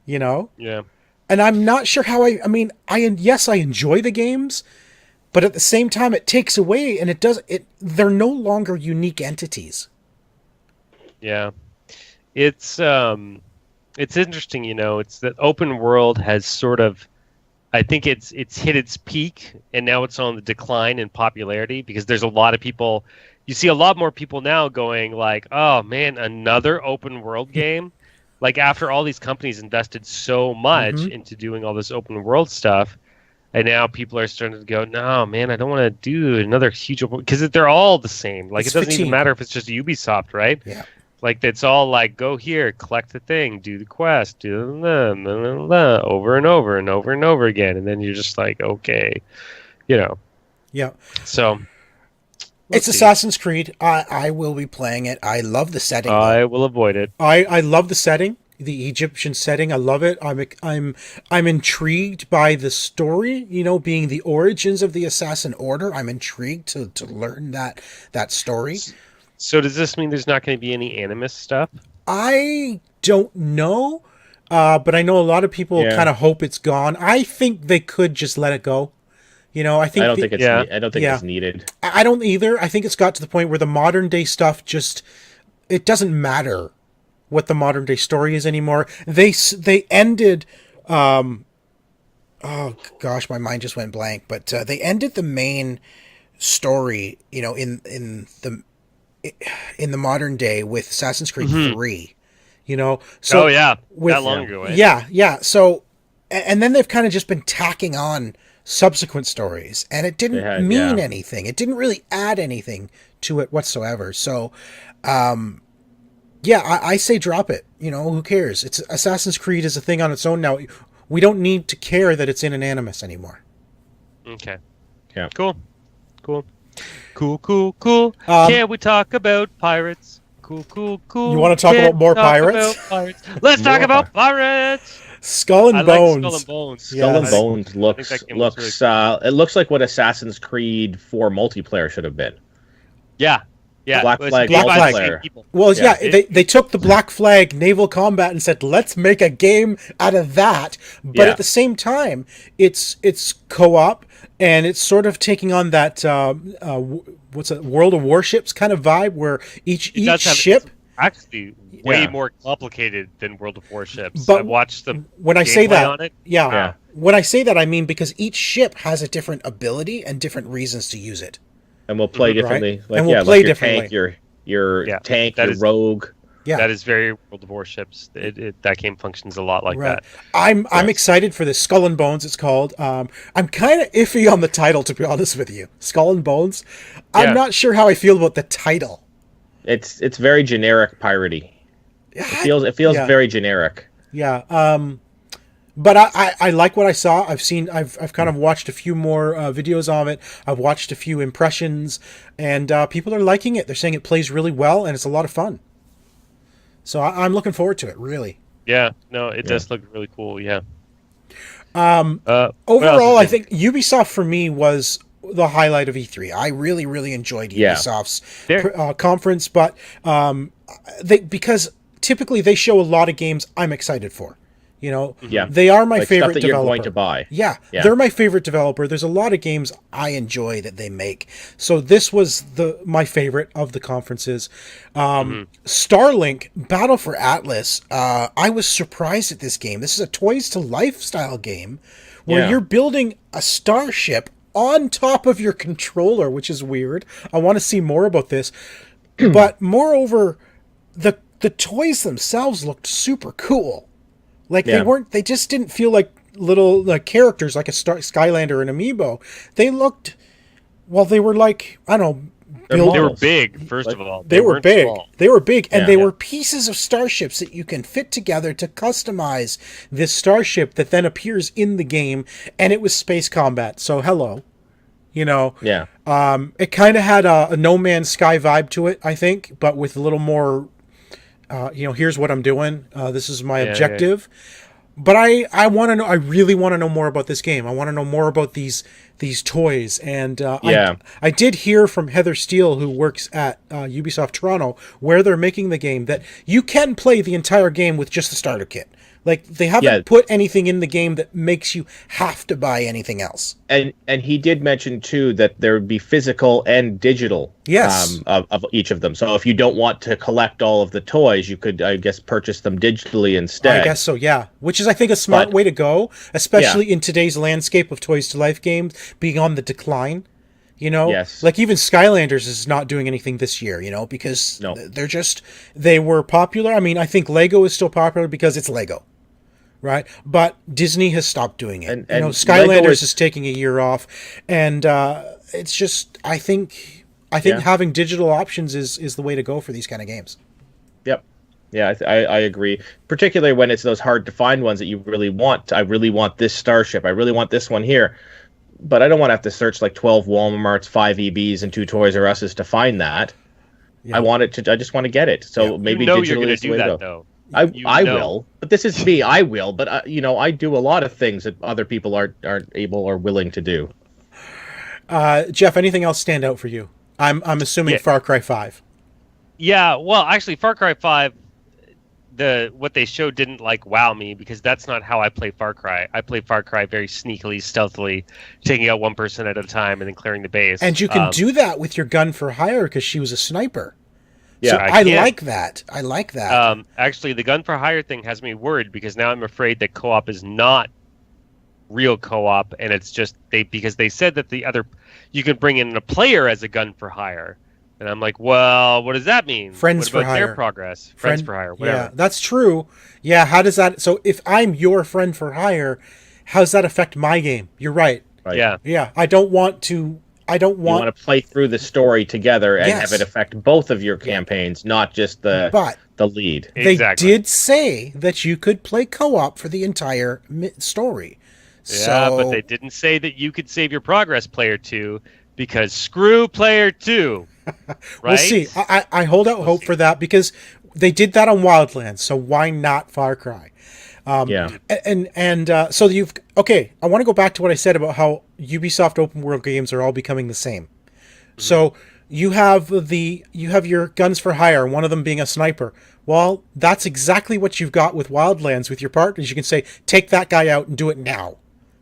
You know? Yeah. And I'm not sure how I mean, yes, I enjoy the games, but at the same time it takes away and they're no longer unique entities. Yeah. It's interesting, you know, it's that open world has sort of, I think it's hit its peak and now it's on the decline in popularity because there's a lot of people, you see a lot more people now going like, oh man, another open world game. Like after all these companies invested so much into doing all this open world stuff, and now people are starting to go, no man, I don't want to do another huge open, because they're all the same. Like it doesn't even matter if it's just Ubisoft, right? Yeah. Like it's all like, go here, collect the thing, do the quest, do the over and over and over and over again, and then you're just like, okay, you know. Yeah. So it's Assassin's Creed. I will be playing it. I love the setting. I will avoid it. I love the setting, the Egyptian setting. I love it. I'm intrigued by the story. You know, being the origins of the Assassin Order. I'm intrigued to learn that story. So does this mean there's not going to be any Animus stuff? I don't know, but I know a lot of people kind of hope it's gone. I think they could just let it go. You know, I don't think it's needed. I don't either. I think it's got to the point where the modern day stuff it doesn't matter what the modern day story is anymore. They ended. Oh gosh, my mind just went blank. But they ended the main story. You know, in the modern day with Assassin's Creed 3. You know, so that long ago. Eh? Yeah. So, and then they've kind of just been tacking on subsequent stories, and it didn't mean anything. It didn't really add anything to it whatsoever. So, I say drop it. You know, who cares? It's Assassin's Creed is a thing on its own now. We don't need to care that it's in an Animus anymore. Okay. Yeah. Cool. Can we talk about pirates? Cool. You want to talk about more pirates? Let's talk about pirates. Skull and Bones. Skull and Bones. Skull and Bones looks it looks like what Assassin's Creed 4 multiplayer should have been. Yeah. Black Flag multiplayer. Well, they took the Black Flag naval combat and said, let's make a game out of that. But at the same time, it's co-op, and it's sort of taking on that World of Warships kind of vibe, where each ship actually way more complicated than World of Warships. But I watched the when I say that, on it. When I say that, I mean because each ship has a different ability and different reasons to use it. And we'll play differently. Right? Play differently. Your tank, your rogue. Yeah, that is very World of Warships. That game functions a lot like that. I'm excited for this. Skull and Bones, it's called. I'm kind of iffy on the title, to be honest with you. Skull and Bones. I'm not sure how I feel about the title. It's very generic piratey. It feels very generic. Yeah. But I like what I saw. I've kind of watched a few more videos of it. I've watched a few impressions, and people are liking it. They're saying it plays really well, and it's a lot of fun. So I'm looking forward to it, really. Yeah, no, it does look really cool, yeah. Overall, I think Ubisoft for me was the highlight of E3. I really, really enjoyed Ubisoft's conference, but because typically they show a lot of games I'm excited for. You know, they are my favorite stuff that developer. You're going to buy. Yeah, they're my favorite developer. There's a lot of games I enjoy that they make. So this was my favorite of the conferences. Starlink Battle for Atlas. I was surprised at this game. This is a Toys to Life style game where you're building a starship on top of your controller, which is weird. I want to see more about this. But moreover, the toys themselves looked super cool. Like they just didn't feel like little characters like a Skylander and Amiibo. They looked, they were like, I don't know, build. They were models. big, first of all. They were weren't big. small. They were big, and Yeah. they were pieces of starships that you can fit together to customize this starship that then appears in the game, and it was space combat. So hello, you know. Yeah. It kind of had a No Man's Sky vibe to it, I think, but with a little more, here's what I'm doing. This is my objective. But I want to know. I really want to know more about this game. I want to know more about these toys. And I did hear from Heather Steele, who works at Ubisoft Toronto, where they're making the game, that you can play the entire game with just the starter kit. Like, they haven't put anything in the game that makes you have to buy anything else. And he did mention too that there would be physical and digital of each of them. So if you don't want to collect all of the toys, you could, I guess, purchase them digitally instead. I guess so, yeah. Which is, I think, a smart way to go, especially in today's landscape of Toys to Life games being on the decline. You know, like even Skylanders is not doing anything this year, because they were popular. I mean, I think Lego is still popular because it's Lego, right? But Disney has stopped doing it. And Skylanders is taking a year off, and it's just, I think having digital options is the way to go for these kind of games. Yep. Yeah, I agree. Particularly when it's those hard to find ones that you really want. I really want this starship. I really want this one here. But I don't want to have to search like 12 Walmarts, 5 EBs, and 2 Toys R Us's to find that. Yeah. I just want to get it. So maybe you're digitally going is to the way do to that, go. though. I will, but this is me. I will, but I do a lot of things that other people aren't able or willing to do. Jeff, anything else stand out for you? I'm assuming Far Cry 5. Yeah, well, actually, Far Cry 5, what they showed didn't wow me, because that's not how I play Far Cry. I play Far Cry very sneakily, stealthily, taking out one person at a time and then clearing the base. And you can do that with your gun for hire because she was a sniper. Yeah, so I like that. I like that. Actually, the gun for hire thing has me worried, because now I'm afraid that co-op is not real co-op, and it's just because they said that you can bring in a player as a gun for hire. And I'm like, well, what does that mean? Friends for hire. Their progress. Friends for hire, whatever. Yeah, that's true. Yeah, how does that... So if I'm your friend for hire, how does that affect my game? You're right. Yeah. Yeah, I don't want... You want to play through the story together and have it affect both of your campaigns, not just the lead. They did say that you could play co-op for the entire story. Yeah, but they didn't say that you could save your progress, player 2, because screw player 2. Right? We'll see. I hold out hope for that, because they did that on Wildlands, so why not Far Cry? So you've... Okay, I want to go back to what I said about how Ubisoft open world games are all becoming the same. Mm-hmm. So you have your guns for hire, one of them being a sniper. Well, that's exactly what you've got with Wildlands with your partners. You can say, take that guy out and do it now.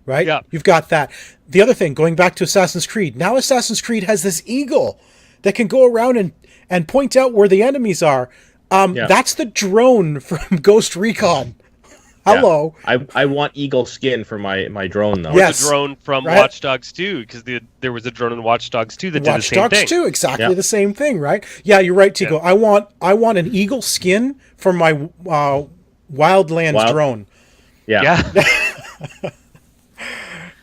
Right? Yeah. You've got that. The other thing, going back to Assassin's Creed, now Assassin's Creed has this eagle that can go around and point out where the enemies are. That's the drone from Ghost Recon. Hello. Yeah. I want eagle skin for my drone, though. Yes. The drone from Watch Dogs 2, because there was a drone in Watch Dogs 2 that did the same thing. Watch Dogs 2, exactly the same thing, right? Yeah, you're right, Tico. Yeah. I want an eagle skin for my Wildlands drone. Yeah.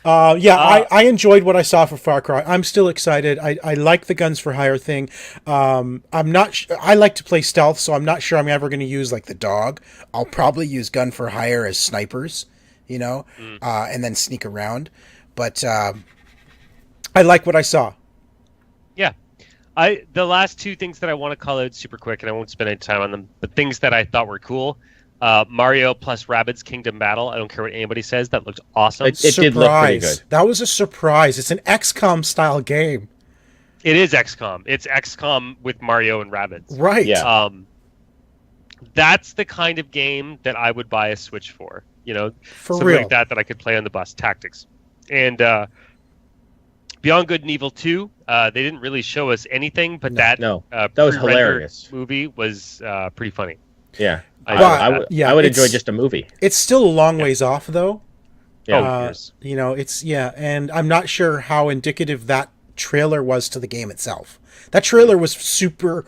I enjoyed what I saw for Far Cry. I'm still excited. I like the guns for hire thing. I'm not. I like to play stealth, so I'm not sure I'm ever going to use like the dog. I'll probably use gun for hire as snipers, and then sneak around. But I like what I saw. Yeah, the last 2 things that I want to call out super quick, and I won't spend any time on them, but things that I thought were cool. Mario plus Rabbids Kingdom Battle. I don't care what anybody says. That looked awesome. It did look pretty good. That was a surprise. It's an XCOM style game. It is XCOM. It's XCOM with Mario and Rabbids. Right. Yeah. That's the kind of game that I would buy a Switch for. For something real. like that I could play on the bus. Tactics. And Beyond Good and Evil 2, they didn't really show us anything, but that was hilarious. Movie was pretty funny. Yeah. I would enjoy just a movie. It's still a long ways off, though. Yeah. And I'm not sure how indicative that trailer was to the game itself. That trailer was super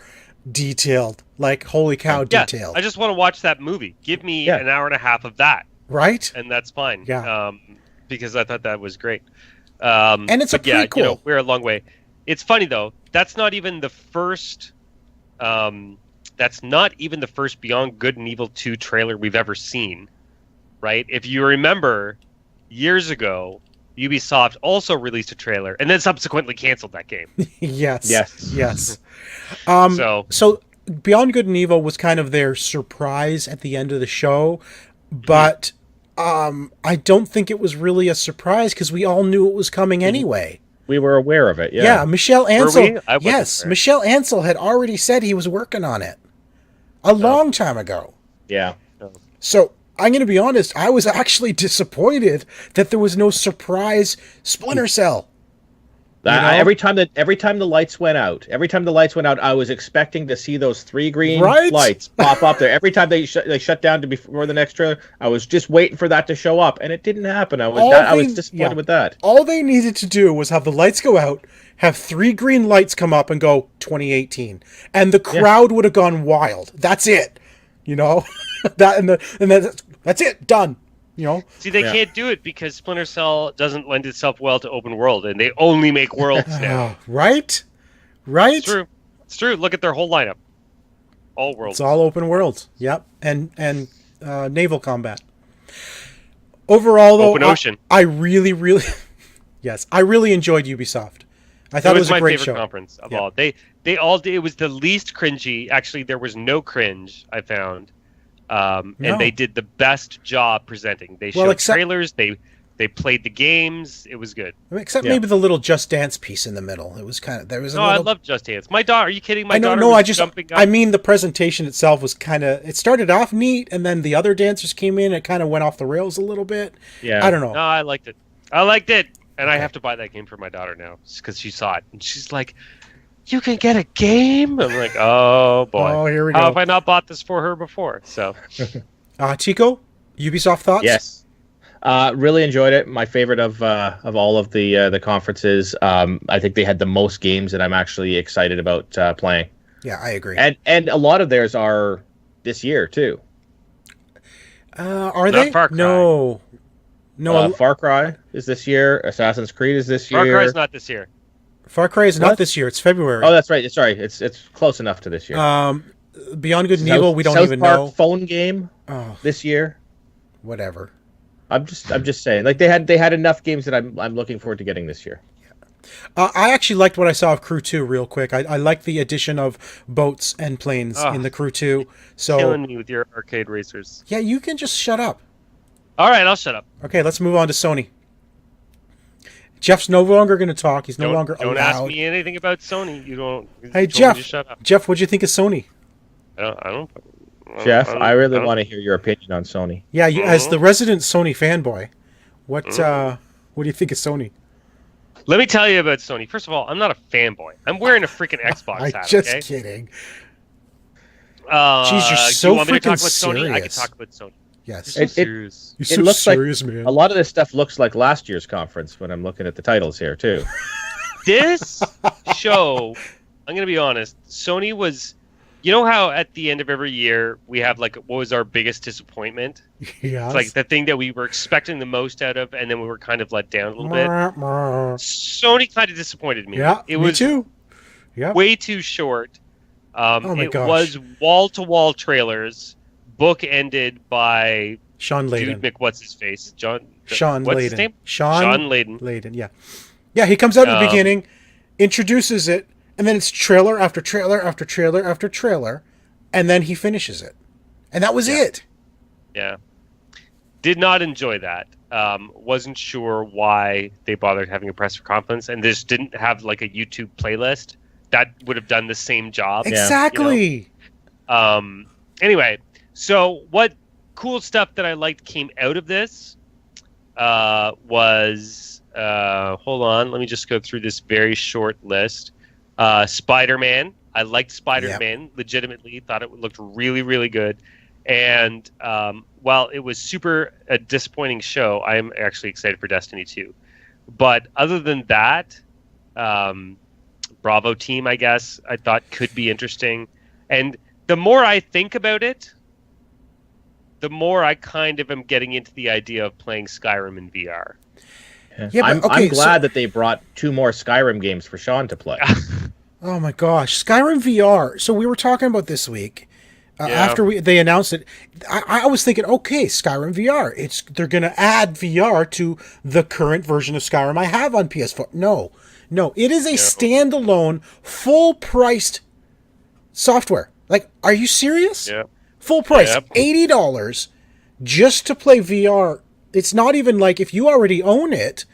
detailed, like holy cow detailed. I just want to watch that movie. Give me an hour and a half of that. Right? And that's fine. Yeah. Because I thought that was great. And it's a prequel. we're a long way. It's funny though that's not even the first. That's not even the first Beyond Good and Evil 2 trailer we've ever seen, right? If you remember, years ago, Ubisoft also released a trailer and then subsequently canceled that game. Yes. So Beyond Good and Evil was kind of their surprise at the end of the show, but I don't think it was really a surprise because we all knew it was coming anyway. We were aware of it. Yeah, Michelle Ansel. Yes, Michelle Ansel had already said he was working on it a long time ago. Yeah. So I'm going to be honest. I was actually disappointed that there was no surprise Splinter Cell. Every time the lights went out, I was expecting to see those 3 green lights pop up there. Every time they shut down before the next trailer, I was just waiting for that to show up, and it didn't happen. I was disappointed with that. All they needed to do was have the lights go out, have 3 green lights come up, and go 2018, and the crowd would have gone wild. That's it, that's it, done. See, they can't do it because Splinter Cell doesn't lend itself well to open world, and they only make worlds now. Right. It's true. Look at their whole lineup. All worlds. It's all open worlds. Yep, and naval combat. Overall, though, open ocean. I really, yes, I really enjoyed Ubisoft. I thought it was a great show. My favorite conference of all. They all did. It was the least cringy. Actually, there was no cringe. I found. And they did the best job presenting. They showed trailers. They played the games. It was good. Except maybe the little Just Dance piece in the middle. It was kind of I love Just Dance. My daughter. Are you kidding? I mean, the presentation itself was kind of. It started off neat, and then the other dancers came in. It kind of went off the rails a little bit. Yeah. I don't know. No, I liked it, and I have to buy that game for my daughter now because she saw it and she's like, "You can get a game?" I'm like, "Oh boy! Oh, here we go. How have I not bought this for her before?" So, Chico, Ubisoft thoughts? Yes, really enjoyed it. My favorite of all of the conferences. I think they had the most games that I'm actually excited about playing. Yeah, I agree. And a lot of theirs are this year too. Are they? Far Cry. No. Far Cry is this year. Assassin's Creed is this year. Far Cry is not this year. Far Cry is not this year. It's February. Oh, that's right. Sorry, it's close enough to this year. Beyond Good and Evil, we don't South even Park know. Phone game this year. Whatever. I'm just saying. Like they had enough games that I'm looking forward to getting this year. I actually liked what I saw of Crew 2 real quick. I liked the addition of boats and planes in the Crew 2. So killing me with your arcade racers. Yeah, you can just shut up. All right, I'll shut up. Okay, let's move on to Sony. Jeff's no longer going to talk. He's no longer allowed. Don't ask me anything about Sony. You don't. Hey, Jeff. Shut up. Jeff, what'd you think of Sony? I don't. Jeff, I really want to hear your opinion on Sony. Yeah, as the resident Sony fanboy, what do you think of Sony? Let me tell you about Sony. First of all, I'm not a fanboy. I'm wearing a freaking Xbox hat. Just kidding. Jeez, you're so you want me to talk freaking about serious. Sony? I can talk about Sony. Yes. You're so serious. You're so looks serious, like man. A lot of this stuff looks like last year's conference when I'm looking at the titles here too. This show, I'm going to be honest, Sony was... You know how at the end of every year we have like what was our biggest disappointment? Yeah. It's like the thing that we were expecting the most out of, and then we were kind of let down a little bit. Sony kind of disappointed me. Yeah, it was me too. Yeah. Way too short. It was wall-to-wall trailers, book-ended by Sean Layden. Dude what's his face? Sean what's Layden. his name? Sean Layden. Layden, yeah. Yeah, he comes out at the beginning, introduces it, and then it's trailer after trailer after trailer after trailer, and then he finishes it. And that was it. Yeah. Did not enjoy that. Wasn't sure why they bothered having a press conference, and just didn't have like a YouTube playlist. That would have done the same job. Exactly. Anyway, so what cool stuff that I liked came out of this was... hold on, let me just go through this very short list. Spider-Man. I liked Spider-Man. Yep. Legitimately thought it looked really, really good. And while it was super a disappointing show, I am actually excited for Destiny 2. But other than that, Bravo Team, I guess, I thought could be interesting. And the more I think about it, the more I kind of am getting into the idea of playing Skyrim in VR. Yeah, I'm glad that they brought 2 more Skyrim games for Sean to play. Oh my gosh, Skyrim VR. So we were talking about this week Yeah. after they announced it. I was thinking, okay, Skyrim VR. They're going to add VR to the current version of Skyrim I have on PS4. No, it is a standalone, full-priced software. Like, are you serious? Yeah. Full price, Yep. $80 just to play VR. It's not even like if you already own it,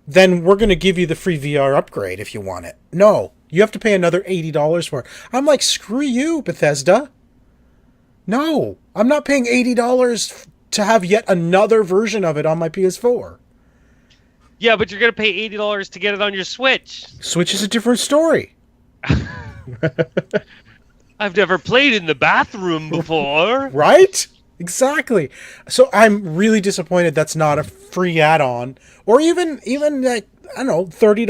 then we're going to give you the free VR upgrade if you want it. No, you have to pay another $80 for it. I'm like, screw you, Bethesda. No, I'm not paying $80 to have yet another version of it on my PS4. Yeah, but you're gonna pay $80 to get it on your Switch. Switch is a different story. I've never played in the bathroom before. Right? Exactly. So I'm really disappointed that's not a free add-on, or even like, I don't know, $30.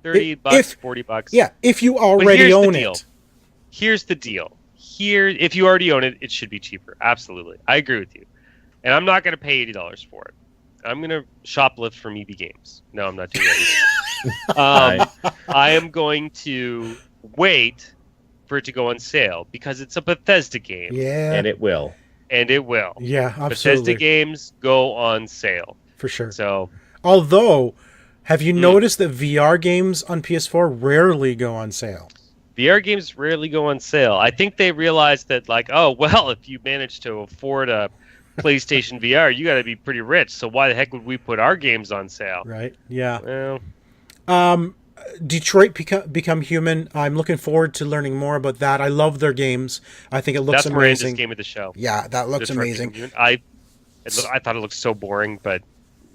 $30, $40. Yeah, if you But already here's the own deal. it. Here's the deal. If you already own it, it should be cheaper. Absolutely, I agree with you. And I'm not going to pay $80 for it. I'm going to shoplift from EB Games. No, I'm not doing that either. I am going to wait for it to go on sale because it's a Bethesda game. Yeah. And it will. And it will. Yeah, Bethesda absolutely. games go on sale. For sure. So, Although, have you noticed that VR games on PS4 rarely go on sale? VR games rarely go on sale. I think they realized that, like, oh, well, if you manage to afford a PlayStation VR, you got to be pretty rich. So why the heck would we put our games on sale? Right? Yeah. Well, Detroit Become Human. I'm looking forward to learning more about that. I love their games. I think it looks that's Miranda's amazing. game of the show. Yeah, that looks Detroit amazing. Become Human. I thought it looked so boring, but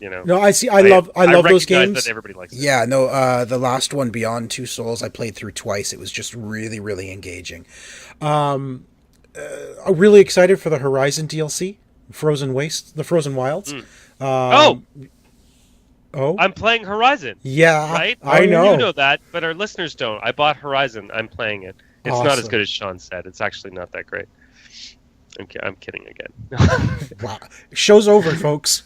you know. No, I love those recognize games. that everybody likes it. Yeah, no, the last one, Beyond Two Souls, I played through twice. It was just really, really engaging. I'm really excited for the Horizon DLC, Frozen Waste, the Frozen Wilds. I'm playing Horizon. Yeah, Right? I know. You know that, but our listeners don't. I bought Horizon. I'm playing it. It's not as Awesome. good as Sean said. It's actually not that great. I'm kidding again. Wow. Show's over, folks.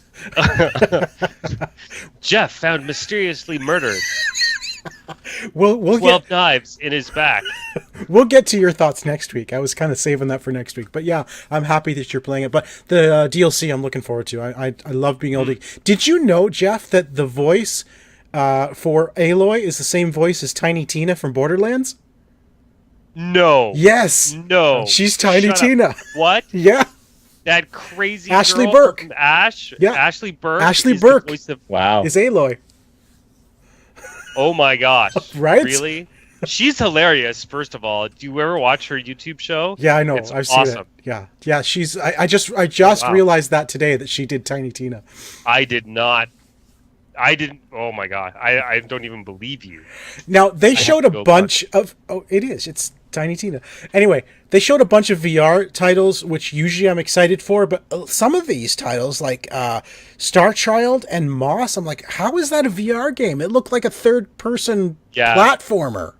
Jeff found mysteriously murdered. We'll 12 knives in his back. We'll get to your thoughts next week. I was kind of saving that for next week, but yeah, I'm happy that you're playing it. But the DLC, I'm looking forward to. I love being able to. Did you know, Jeff, that the voice for Aloy is the same voice as Tiny Tina from Borderlands? No. Yes. No. She's Tiny Shut up. Tina. What? Yeah. That crazy Ashley girl Burke. from Ash? Yeah. Ashley Burke. Ashley is the Burke. voice of- Wow. Is Aloy. Oh my gosh. Right? Really? She's hilarious, first of all. Do you ever watch her YouTube show? Yeah, I know. It's I've seen awesome. it. Yeah. Yeah, she's I just Wow. realized that today that she did Tiny Tina. I did not. I didn't. Oh my god. I don't even believe you. Now, they showed a go bunch of... Oh, it is. It's Tiny Tina. Anyway, they showed a bunch of VR titles, which usually I'm excited for, but some of these titles, like Star Child and Moss, I'm like, how is that a VR game? It looked like a third-person platformer.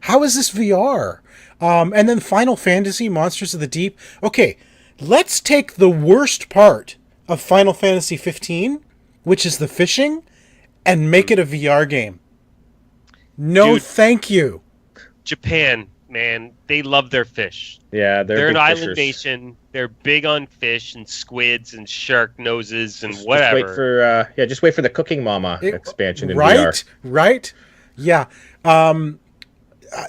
How is this VR? And then Final Fantasy, Monsters of the Deep. Okay, let's take the worst part of Final Fantasy 15, which is the fishing, and make it a VR game. No, Dude. thank you. Japan, man, they love their fish. Yeah, They're an big island fishers. nation. They're big on fish and squids and shark noses and Just whatever. wait for just wait for the Cooking Mama expansion in Right? VR. Right? Yeah.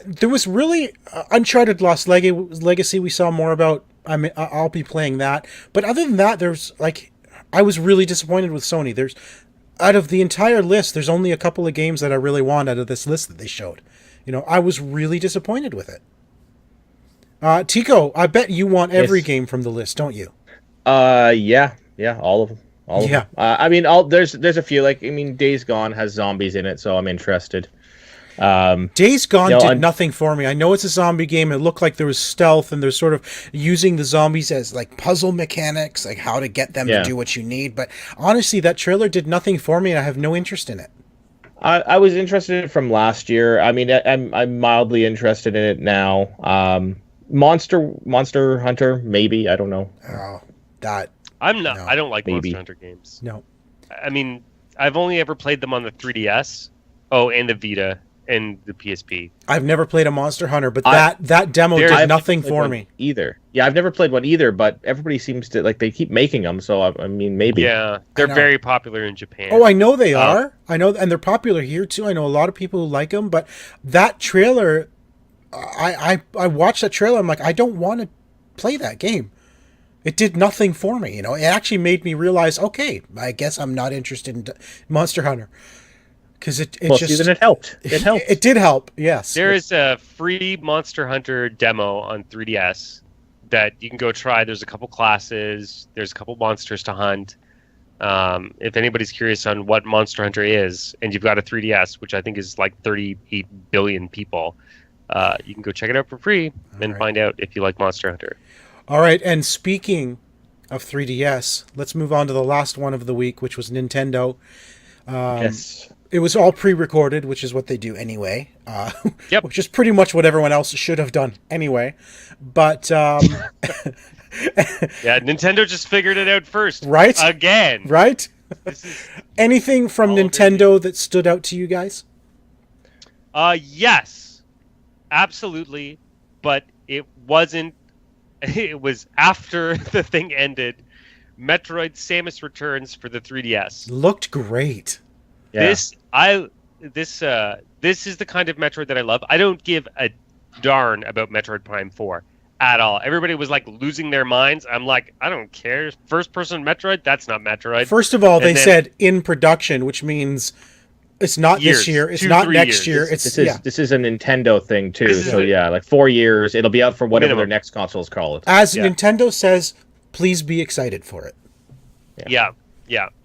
There was really Uncharted Lost Legacy we saw more about. I mean, I'll be playing that. But other than that, there's like, I was really disappointed with Sony. There's, out of the entire list, there's only a couple of games that I really want out of this list that they showed. You know, I was really disappointed with it. Tico, I bet you want every game from the list, don't you? Yeah, all of them. All of Yeah. them. I mean, there's a few, like, I mean, Days Gone has zombies in it, so I'm interested. Days Gone No, did nothing for me. I know it's a zombie game. It looked like there was stealth, and they're sort of using the zombies as like puzzle mechanics, like how to get them to do what you need. But honestly, that trailer did nothing for me, and I have no interest in it. I was interested in it from last year. I mean, I'm mildly interested in it now. Monster Hunter, maybe. I don't know. Oh, that I'm not. No. I don't like Maybe. Monster Hunter games. no. I mean, I've only ever played them on the 3DS. Oh, and the Vita. and the PSP. I've never played a Monster Hunter, but that demo I've did never nothing for me either. Yeah, I've never played one either, but everybody seems to like they keep making them. So I mean, maybe. Yeah, they're very popular in Japan. Oh, I know they are. I know, and they're popular here too. I know a lot of people who like them. But that trailer, I watched that trailer. I'm like, I don't want to play that game. It did nothing for me. It actually made me realize, okay, I guess I'm not interested in Monster Hunter. Because it just then it helped. It helped. It did help. Yes. There is a free Monster Hunter demo on 3DS that you can go try. There's a couple classes. There's a couple monsters to hunt. If anybody's curious on what Monster Hunter is, and you've got a 3DS, which I think is like 38 billion people, you can go check it out for free and find out if you like Monster Hunter. All right. And speaking of 3DS, let's move on to the last one of the week, which was Nintendo. Yes. It was all pre-recorded, which is what they do anyway. Yep. Which is pretty much what everyone else should have done anyway. But yeah, Nintendo just figured it out first. Right? Again. Right? Anything from Nintendo that stood out to you guys? Yes. Absolutely. But it wasn't. It was after the thing ended. Metroid Samus Returns for the 3DS. Looked great. Yeah. This is the kind of Metroid that I love. I don't give a darn about Metroid Prime 4 at all. Everybody was like losing their minds. I'm like, I don't care. First person Metroid? That's not Metroid. First of all, they said in production, which means it's not this year. It's not next year. This is a Nintendo thing too. So like 4 years. It'll be out for whatever their next console is called. As Nintendo says, please be excited for it. Yeah.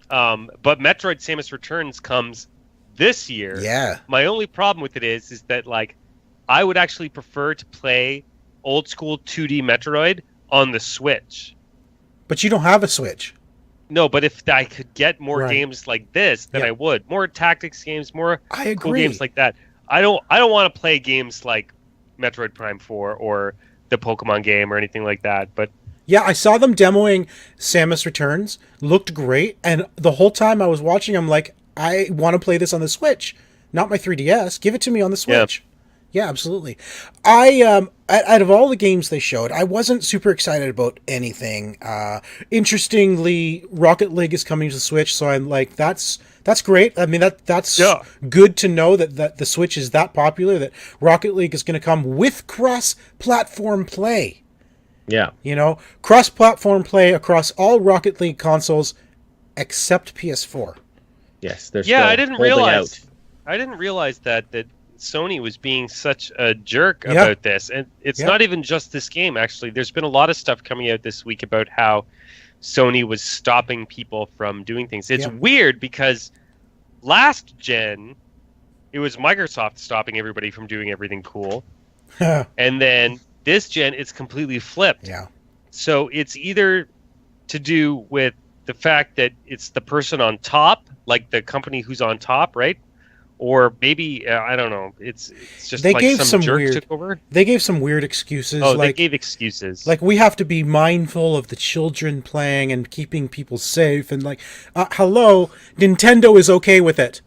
But Metroid Samus Returns comes this year. Yeah. My only problem with it is that like I would actually prefer to play old school 2D Metroid on the Switch. But you don't have a Switch. No, but if I could get more games like this, then I would. More tactics games, more cool games like that. I don't want to play games like Metroid Prime 4 or the Pokemon game or anything like that, but yeah, I saw them demoing Samus Returns. Looked great. And the whole time I was watching, I'm like, I want to play this on the Switch. Not my 3DS. Give it to me on the Switch. Yeah, absolutely. Out of all the games they showed, I wasn't super excited about anything. Interestingly, Rocket League is coming to the Switch, so I'm like, that's great. I mean, that's good to know that the Switch is that popular, that Rocket League is going to come with cross-platform play. Yeah. Cross-platform play across all Rocket League consoles except PS4. Yes, there's I didn't realize that Sony was being such a jerk about this. And it's not even just this game, actually. There's been a lot of stuff coming out this week about how Sony was stopping people from doing things. It's weird because last gen, it was Microsoft stopping everybody from doing everything cool. And then this gen, it's completely flipped. Yeah. So it's either to do with the fact that it's the person on top, like the company who's on top, right? Or maybe I don't know. It's just they like gave some jerk took over. They gave some weird excuses. Oh, they gave excuses. Like we have to be mindful of the children playing and keeping people safe. And like, hello, Nintendo is okay with it.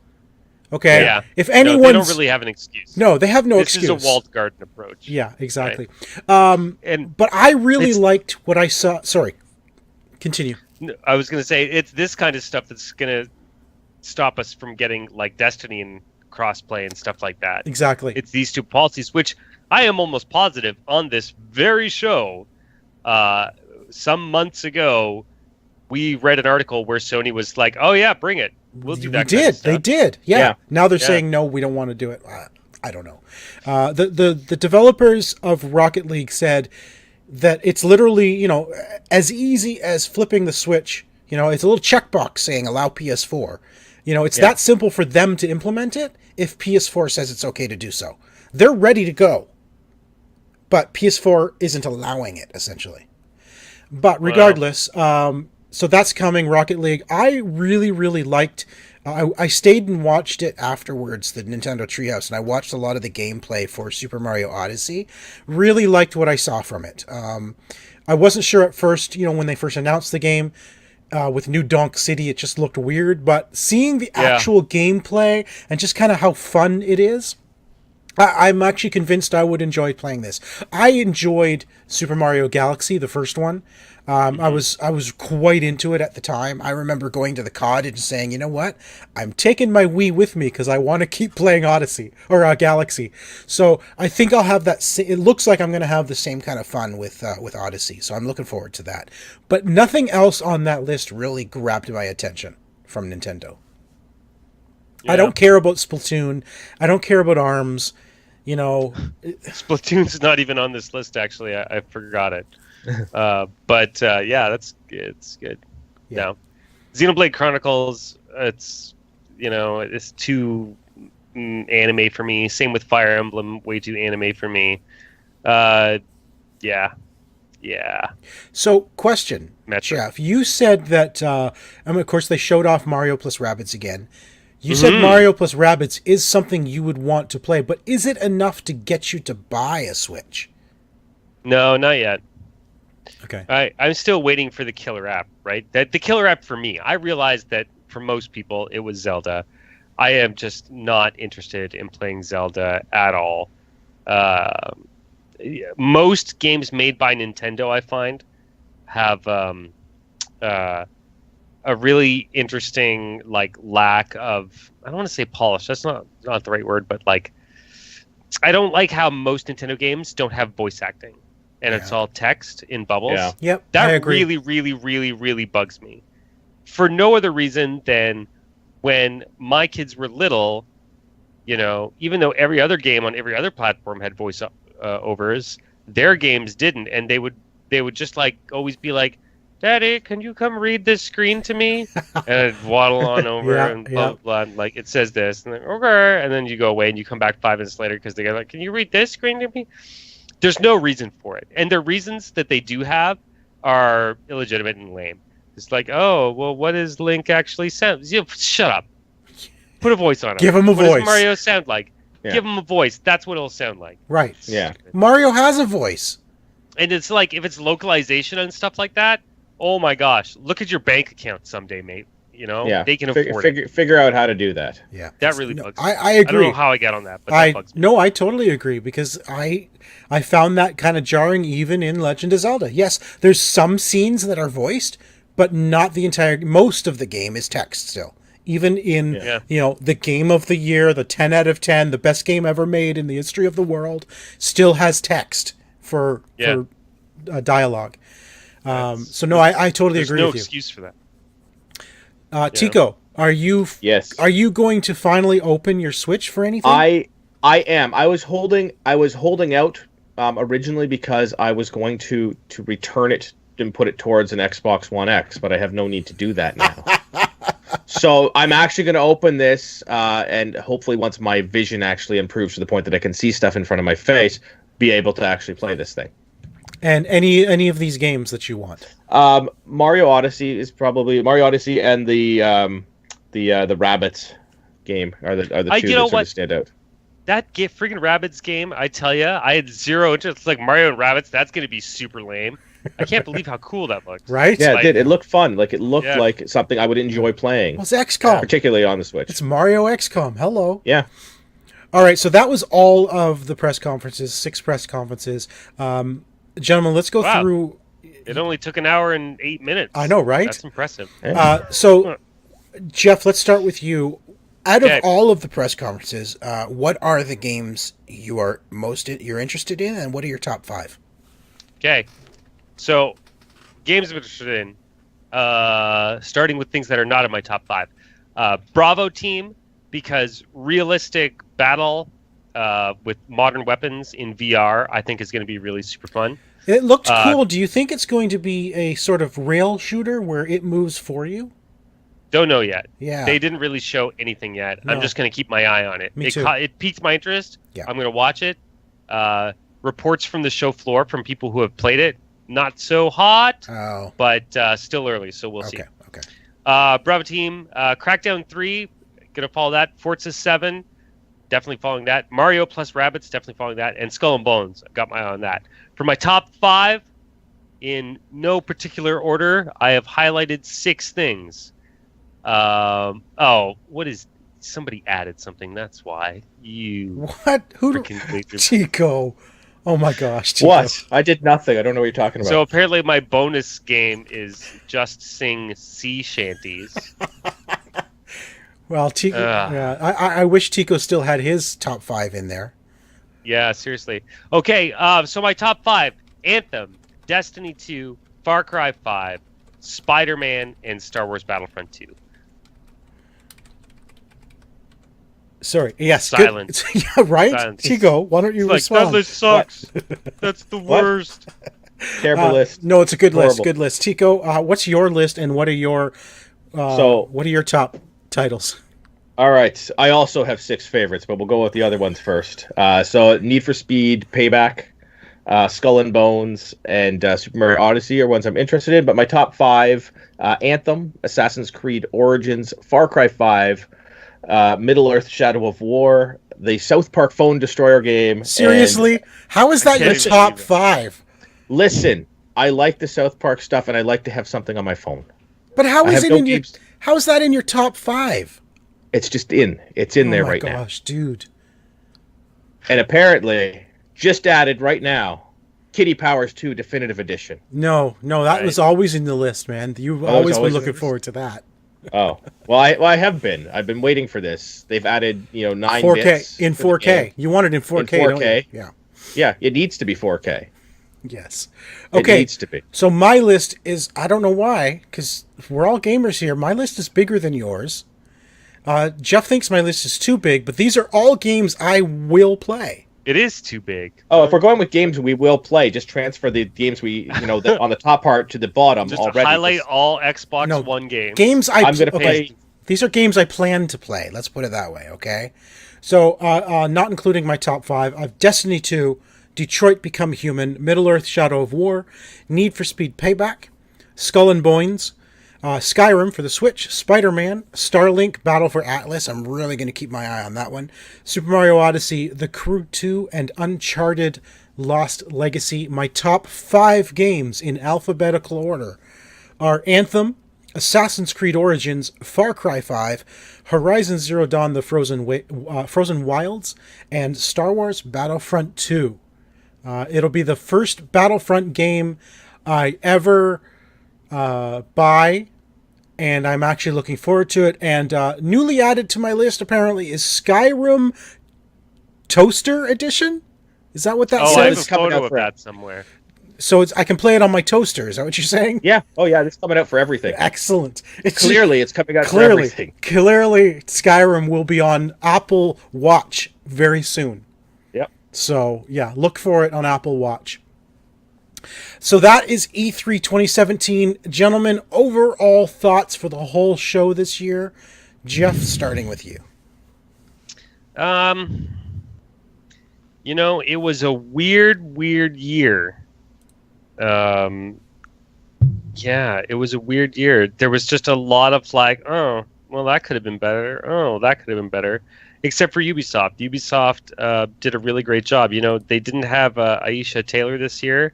Okay. Yeah. If anyone, they don't really have an excuse. No, they have no excuse. This is a walled garden approach. Yeah, exactly. Right? But I really liked what I saw. Sorry, continue. I was going to say it's this kind of stuff that's going to stop us from getting like Destiny and crossplay and stuff like that. Exactly. It's these two policies, which I am almost positive on this very show. Some months ago, we read an article where Sony was like, "Oh yeah, bring it. We'll do that." They did. Yeah. Now they're saying no, we don't want to do it. I don't know. The developers of Rocket League said that it's literally, as easy as flipping the Switch. It's a little checkbox saying allow PS4. It's that simple for them to implement it if PS4 says it's okay to do so. They're ready to go. But PS4 isn't allowing it, essentially. But regardless, so that's coming, Rocket League. I really, really liked... I stayed and watched it afterwards, the Nintendo Treehouse, and I watched a lot of the gameplay for Super Mario Odyssey. Really liked what I saw from it. I wasn't sure at first, when they first announced the game... with New Donk City, it just looked weird, but seeing the actual gameplay and just kind of how fun it is, I'm actually convinced I would enjoy playing this. I enjoyed Super Mario Galaxy, the first one. I was quite into it at the time. I remember going to the cottage and saying, you know what, I'm taking my Wii with me because I want to keep playing Odyssey or Galaxy. So I think I'll have that. It looks like I'm going to have the same kind of fun with Odyssey. So I'm looking forward to that. But nothing else on that list really grabbed my attention from Nintendo. Yeah. I don't care about Splatoon. I don't care about ARMS. You know, Splatoon's not even on this list. Actually, I forgot it. But yeah, it's good. Yeah. No, Xenoblade Chronicles. It's too anime for me. Same with Fire Emblem. Way too anime for me. Yeah. So, question, Metro. Jeff. You said that, of course, they showed off Mario plus Rabbids again. You said Mario plus Rabbids is something you would want to play, but is it enough to get you to buy a Switch? No, not yet. Okay. I'm still waiting for the killer app, right? The killer app for me. I realized that for most people, it was Zelda. I am just not interested in playing Zelda at all. Most games made by Nintendo, I find, have a really interesting lack of, I don't want to say polish. That's not the right word, but I don't like how most Nintendo games don't have voice acting, and it's all text in bubbles. Yeah. Yep. I That agree. really, really, really, really bugs me. For no other reason than when my kids were little, even though every other game on every other platform had voice overs, their games didn't, and they would just always be like, "Daddy, can you come read this screen to me?" And I'd waddle on over and blah, blah, blah. And it says this. And then, okay. And then you go away and you come back 5 minutes later because they go "Can you read this screen to me?" There's no reason for it. And the reasons that they do have are illegitimate and lame. It's oh, well, what does Link actually sound? Shut up. Put a voice on him. Give him a What voice. does Mario sound like? Yeah. Give him a voice. That's what it'll sound like. Right. Yeah. Mario has a voice. And it's if it's localization and stuff like that, oh my gosh, look at your bank account someday, mate. Yeah. They can afford it. Figure out how to do that. Yeah. That really bugs me. I agree. I don't know how I got on that, but that bugs me. No, I totally agree because I found that kind of jarring even in Legend of Zelda. Yes, there's some scenes that are voiced, but not the entire. Most of the game is text still. Even in the game of the year, the 10 out of 10, the best game ever made in the history of the world, still has text for dialogue. So no, I totally agree with you. There's no excuse for that. Tico, are you Yes. Are you going to finally open your Switch for anything? I am. I was holding out originally because I was going to return it and put it towards an Xbox One X, but I have no need to do that now. So I'm actually going to open this, and hopefully once my vision actually improves to the point that I can see stuff in front of my face, be able to actually play this thing. And any of these games that you want? Mario Odyssey is probably Mario Odyssey, and the Rabbids game are the two that sort of stand out. That freaking Rabbids game, I tell you, I had zero interest. It's Mario and Rabbids. That's going to be super lame. I can't believe how cool that looks. Right? Yeah, it did. It looked fun. It looked like something I would enjoy playing. Well, it's XCOM. Particularly on the Switch. It's Mario XCOM. Hello. Yeah. All right, so that was all of the press conferences, 6 press conferences. Gentlemen, let's go through. It only took an hour and 8 minutes. I know, right? That's impressive. So, Jeff, let's start with you. Out of all of the press conferences, what are the games you're interested in, and what are your top 5? Okay. So, games I'm interested in, starting with things that are not in my top 5. Bravo Team, because realistic battle with modern weapons in VR, I think is going to be really super fun. It looked cool. Do you think it's going to be a sort of rail shooter where it moves for you? Don't know yet. Yeah. They didn't really show anything yet. No. I'm just going to keep my eye on it. Me too. It piqued my interest. Yeah. I'm going to watch it. Reports from the show floor from people who have played it, not so hot, but still early, so we'll see. Okay. Bravo Team, Crackdown 3, going to follow that. Forza 7, definitely following that. Mario plus Rabbids, definitely following that. And Skull and Bones, I've got my eye on that. For my top 5, in no particular order, I have highlighted 6 things. What is somebody added something. That's why you. What? Who? Freaking laser- Tico. Oh my gosh, Tico. What? I did nothing. I don't know what you're talking about. So apparently, my bonus game is just sing sea shanties. Well, Tico. Yeah, I wish Tico still had his top 5 in there. Yeah, seriously. Okay, so my top 5: Anthem, Destiny 2, Far Cry 5, Spider-Man, and Star Wars Battlefront 2. Sorry. Yes. Silence. Good. Yeah, right? Silence. Tico, why don't you It's like, respond? that list sucks. That's the What? worst. Terrible list. No, it's a good list. Horrible. Good list. Tico, what's your list and what are your what are your top titles? All right. I also have 6 favorites, but we'll go with the other ones first. So Need for Speed, Payback, Skull and Bones, and Super Mario Odyssey are ones I'm interested in. But my top 5, Anthem, Assassin's Creed Origins, Far Cry 5, Middle-earth Shadow of War, the South Park Phone Destroyer game. Seriously? How is that can't your even top believe it. 5? Listen, I like the South Park stuff, and I like to have something on my phone. But how I is have it no in your games. how is that in your top 5? It's just in. It's in there right Oh my now. gosh, dude. And apparently, just added right now, Kitty Powers 2 Definitive Edition. No, that Right. was always in the list, man. You've Oh, it was always been always in looking the forward to that. Oh, well, I have been. I've been waiting for this. They've added, 9 4K bits in to the 4K. game. You want it in 4K, don't you? 4K. Yeah. Yeah, it needs to be 4K. Yes. It Okay. needs to be. So my list is, I don't know why, because we're all gamers here. My list is bigger than yours. Jeff thinks my list is too big, but these are all games I will play. It is too big. Oh, if we're going with games we will play, just transfer the games on the top part to the bottom Just already. highlight all Xbox No, One games. Games I'm going to play. These are games I plan to play. Let's put it that way, okay? So, not including my top 5, I've Destiny 2, Detroit Become Human, Middle-earth Shadow of War, Need for Speed Payback, Skull and Bones, Skyrim for the Switch, Spider-Man, Starlink Battle for Atlas. I'm really going to keep my eye on that one. Super Mario Odyssey, The Crew 2, and Uncharted Lost Legacy. My top 5 games in alphabetical order are Anthem, Assassin's Creed Origins, Far Cry 5, Horizon Zero Dawn: The Frozen Wilds, and Star Wars Battlefront 2. It'll be the first Battlefront game I ever buy, and I'm actually looking forward to it. And newly added to my list, apparently, is Skyrim Toaster Edition. Is that what that Oh, I have a says? coming photo out of for- that somewhere. So I can play it on my toaster. Is that what you're saying? Yeah. Oh, yeah. It's coming out for everything. Excellent. It's Clearly, it's coming out for clearly, everything. clearly, Skyrim will be on Apple Watch very soon. Yep. So yeah, look for it on Apple Watch. So that is E3 2017. Gentlemen, overall thoughts for the whole show this year. Jeff, starting with you. It was a weird year. Yeah, it was a weird year. There was just a lot of oh, well, that could have been better. Oh, that could have been better. Except for Ubisoft. Ubisoft did a really great job. They didn't have Aisha Taylor this year.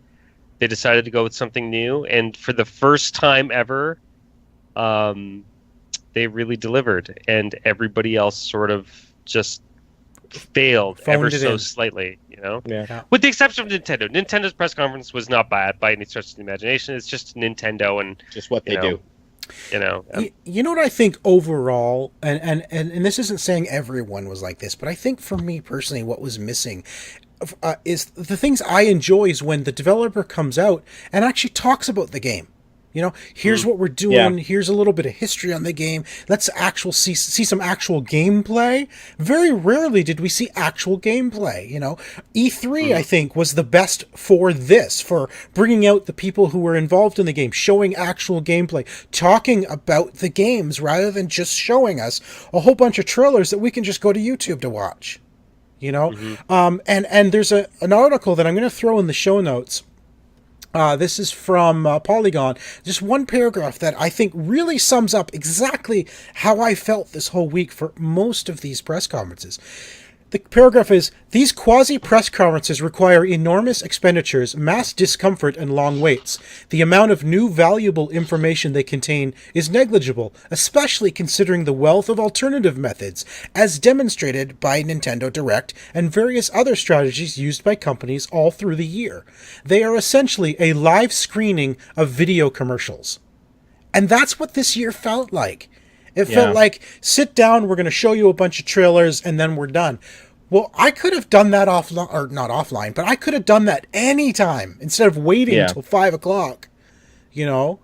They decided to go with something new, and for the first time ever, they really delivered, and everybody else sort of just failed ever Phoned it so in. slightly, Yeah. with the exception of Nintendo. Nintendo's press conference was not bad by any stretch of the imagination. It's just Nintendo, and Just what they You know, do. You know what I think overall, and this isn't saying everyone was like this, but I think for me personally, what was missing is the things I enjoy is when the developer comes out and actually talks about the game. Here's what we're doing. Yeah. Here's a little bit of history on the game. Let's see some actual gameplay. Very rarely did we see actual gameplay. E3 I think was the best for this, for bringing out the people who were involved in the game, showing actual gameplay, talking about the games rather than just showing us a whole bunch of trailers that we can just go to YouTube to watch. And there's an article that I'm going to throw in the show notes. This is from Polygon. Just one paragraph that I think really sums up exactly how I felt this whole week for most of these press conferences. The paragraph is, these quasi-press conferences require enormous expenditures, mass discomfort, and long waits. The amount of new valuable information they contain is negligible, especially considering the wealth of alternative methods, as demonstrated by Nintendo Direct and various other strategies used by companies all through the year. They are essentially a live screening of video commercials. And that's what this year felt like. It felt like, sit down, we're going to show you a bunch of trailers, and then we're done. Well, I could have done that offline, or not offline, but I could have done that anytime instead of waiting until 5 o'clock. You know?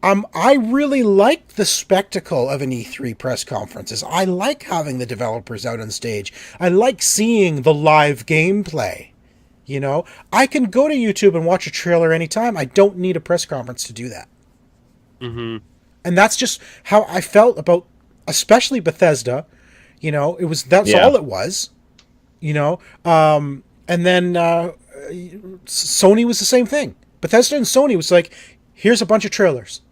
I really like the spectacle of an E3 press conferences. I like having the developers out on stage. I like seeing the live gameplay. You know? I can go to YouTube and watch a trailer anytime. I don't need a press conference to do that. Mm-hmm. And that's just how I felt about, especially Bethesda. You know, that's all it was. You know, and then Sony was the same thing. Bethesda and Sony was like, here's a bunch of trailers,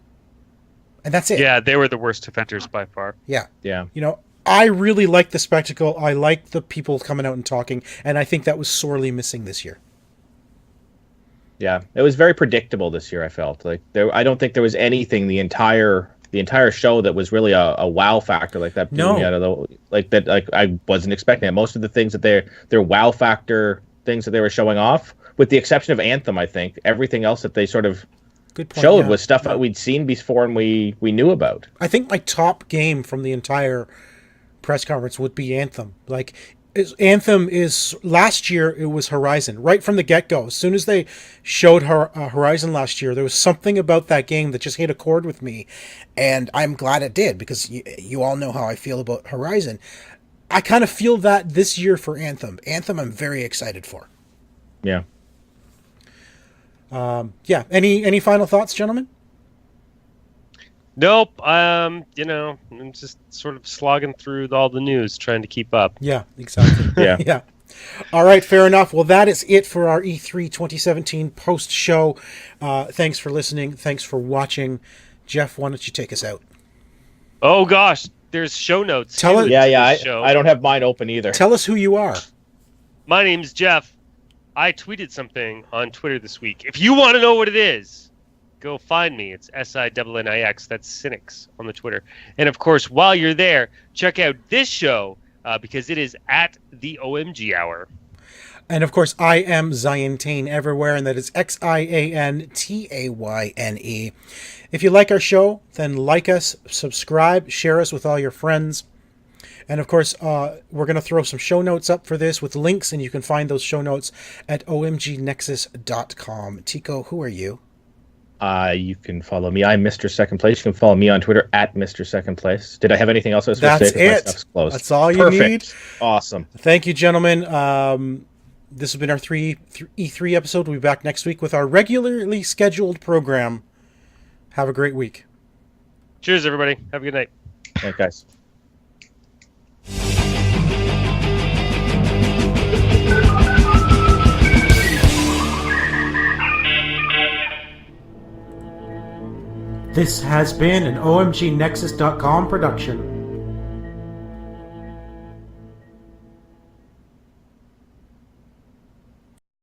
and that's it. Yeah, they were the worst offenders by far. Yeah. Yeah. You know, I really like the spectacle. I like the people coming out and talking, and I think that was sorely missing this year. Yeah, it was very predictable this year. I felt like I don't think there was anything the entire show that was really a wow factor like that. No, I wasn't expecting it. Most of the things that their wow factor things that they were showing off, with the exception of Anthem, I think everything else that they sort of showed was stuff that we'd seen before and we knew about. I think my top game from the entire press conference would be Anthem. Like, Anthem is, last year it was Horizon right from the get-go. As soon as they showed Horizon last year, there was something about that game that just hit a chord with me, and I'm glad it did, because you all know how I feel about Horizon. I kind of feel that this year for Anthem. Anthem I'm very excited for. Yeah. Any final thoughts, gentlemen? Nope. You know, I'm just sort of slogging through all the news, trying to keep up. Yeah, exactly. Yeah. All right, fair enough. Well, that is it for our E3 2017 post show. Thanks for listening. Thanks for watching. Jeff, why don't you take us out? Oh gosh, there's show notes. Tell us. I don't have mine open either. Tell us who you are. My name's Jeff. I tweeted something on Twitter this week. If you want to know what it is, go find me. It's SINNIX. That's Cynics on the Twitter. And of course, while you're there, check out this show because it is at the OMG Hour. And of course, I am Ziantane everywhere, and that is XIANTAYNE. If you like our show, then like us, subscribe, share us with all your friends. And of course, we're going to throw some show notes up for this with links, and you can find those show notes at omgnexus.com. Tico, who are you? You can follow me. I'm Mr. Second Place. You can follow me on Twitter at Mr. Second Place. Did I have anything else I was supposed to say? That's it. That's all you need. Awesome. Thank you, gentlemen. This has been our E3 episode. We'll be back next week with our regularly scheduled program. Have a great week. Cheers, everybody. Have a good night. Thanks, guys. This has been an OMGNexus.com production.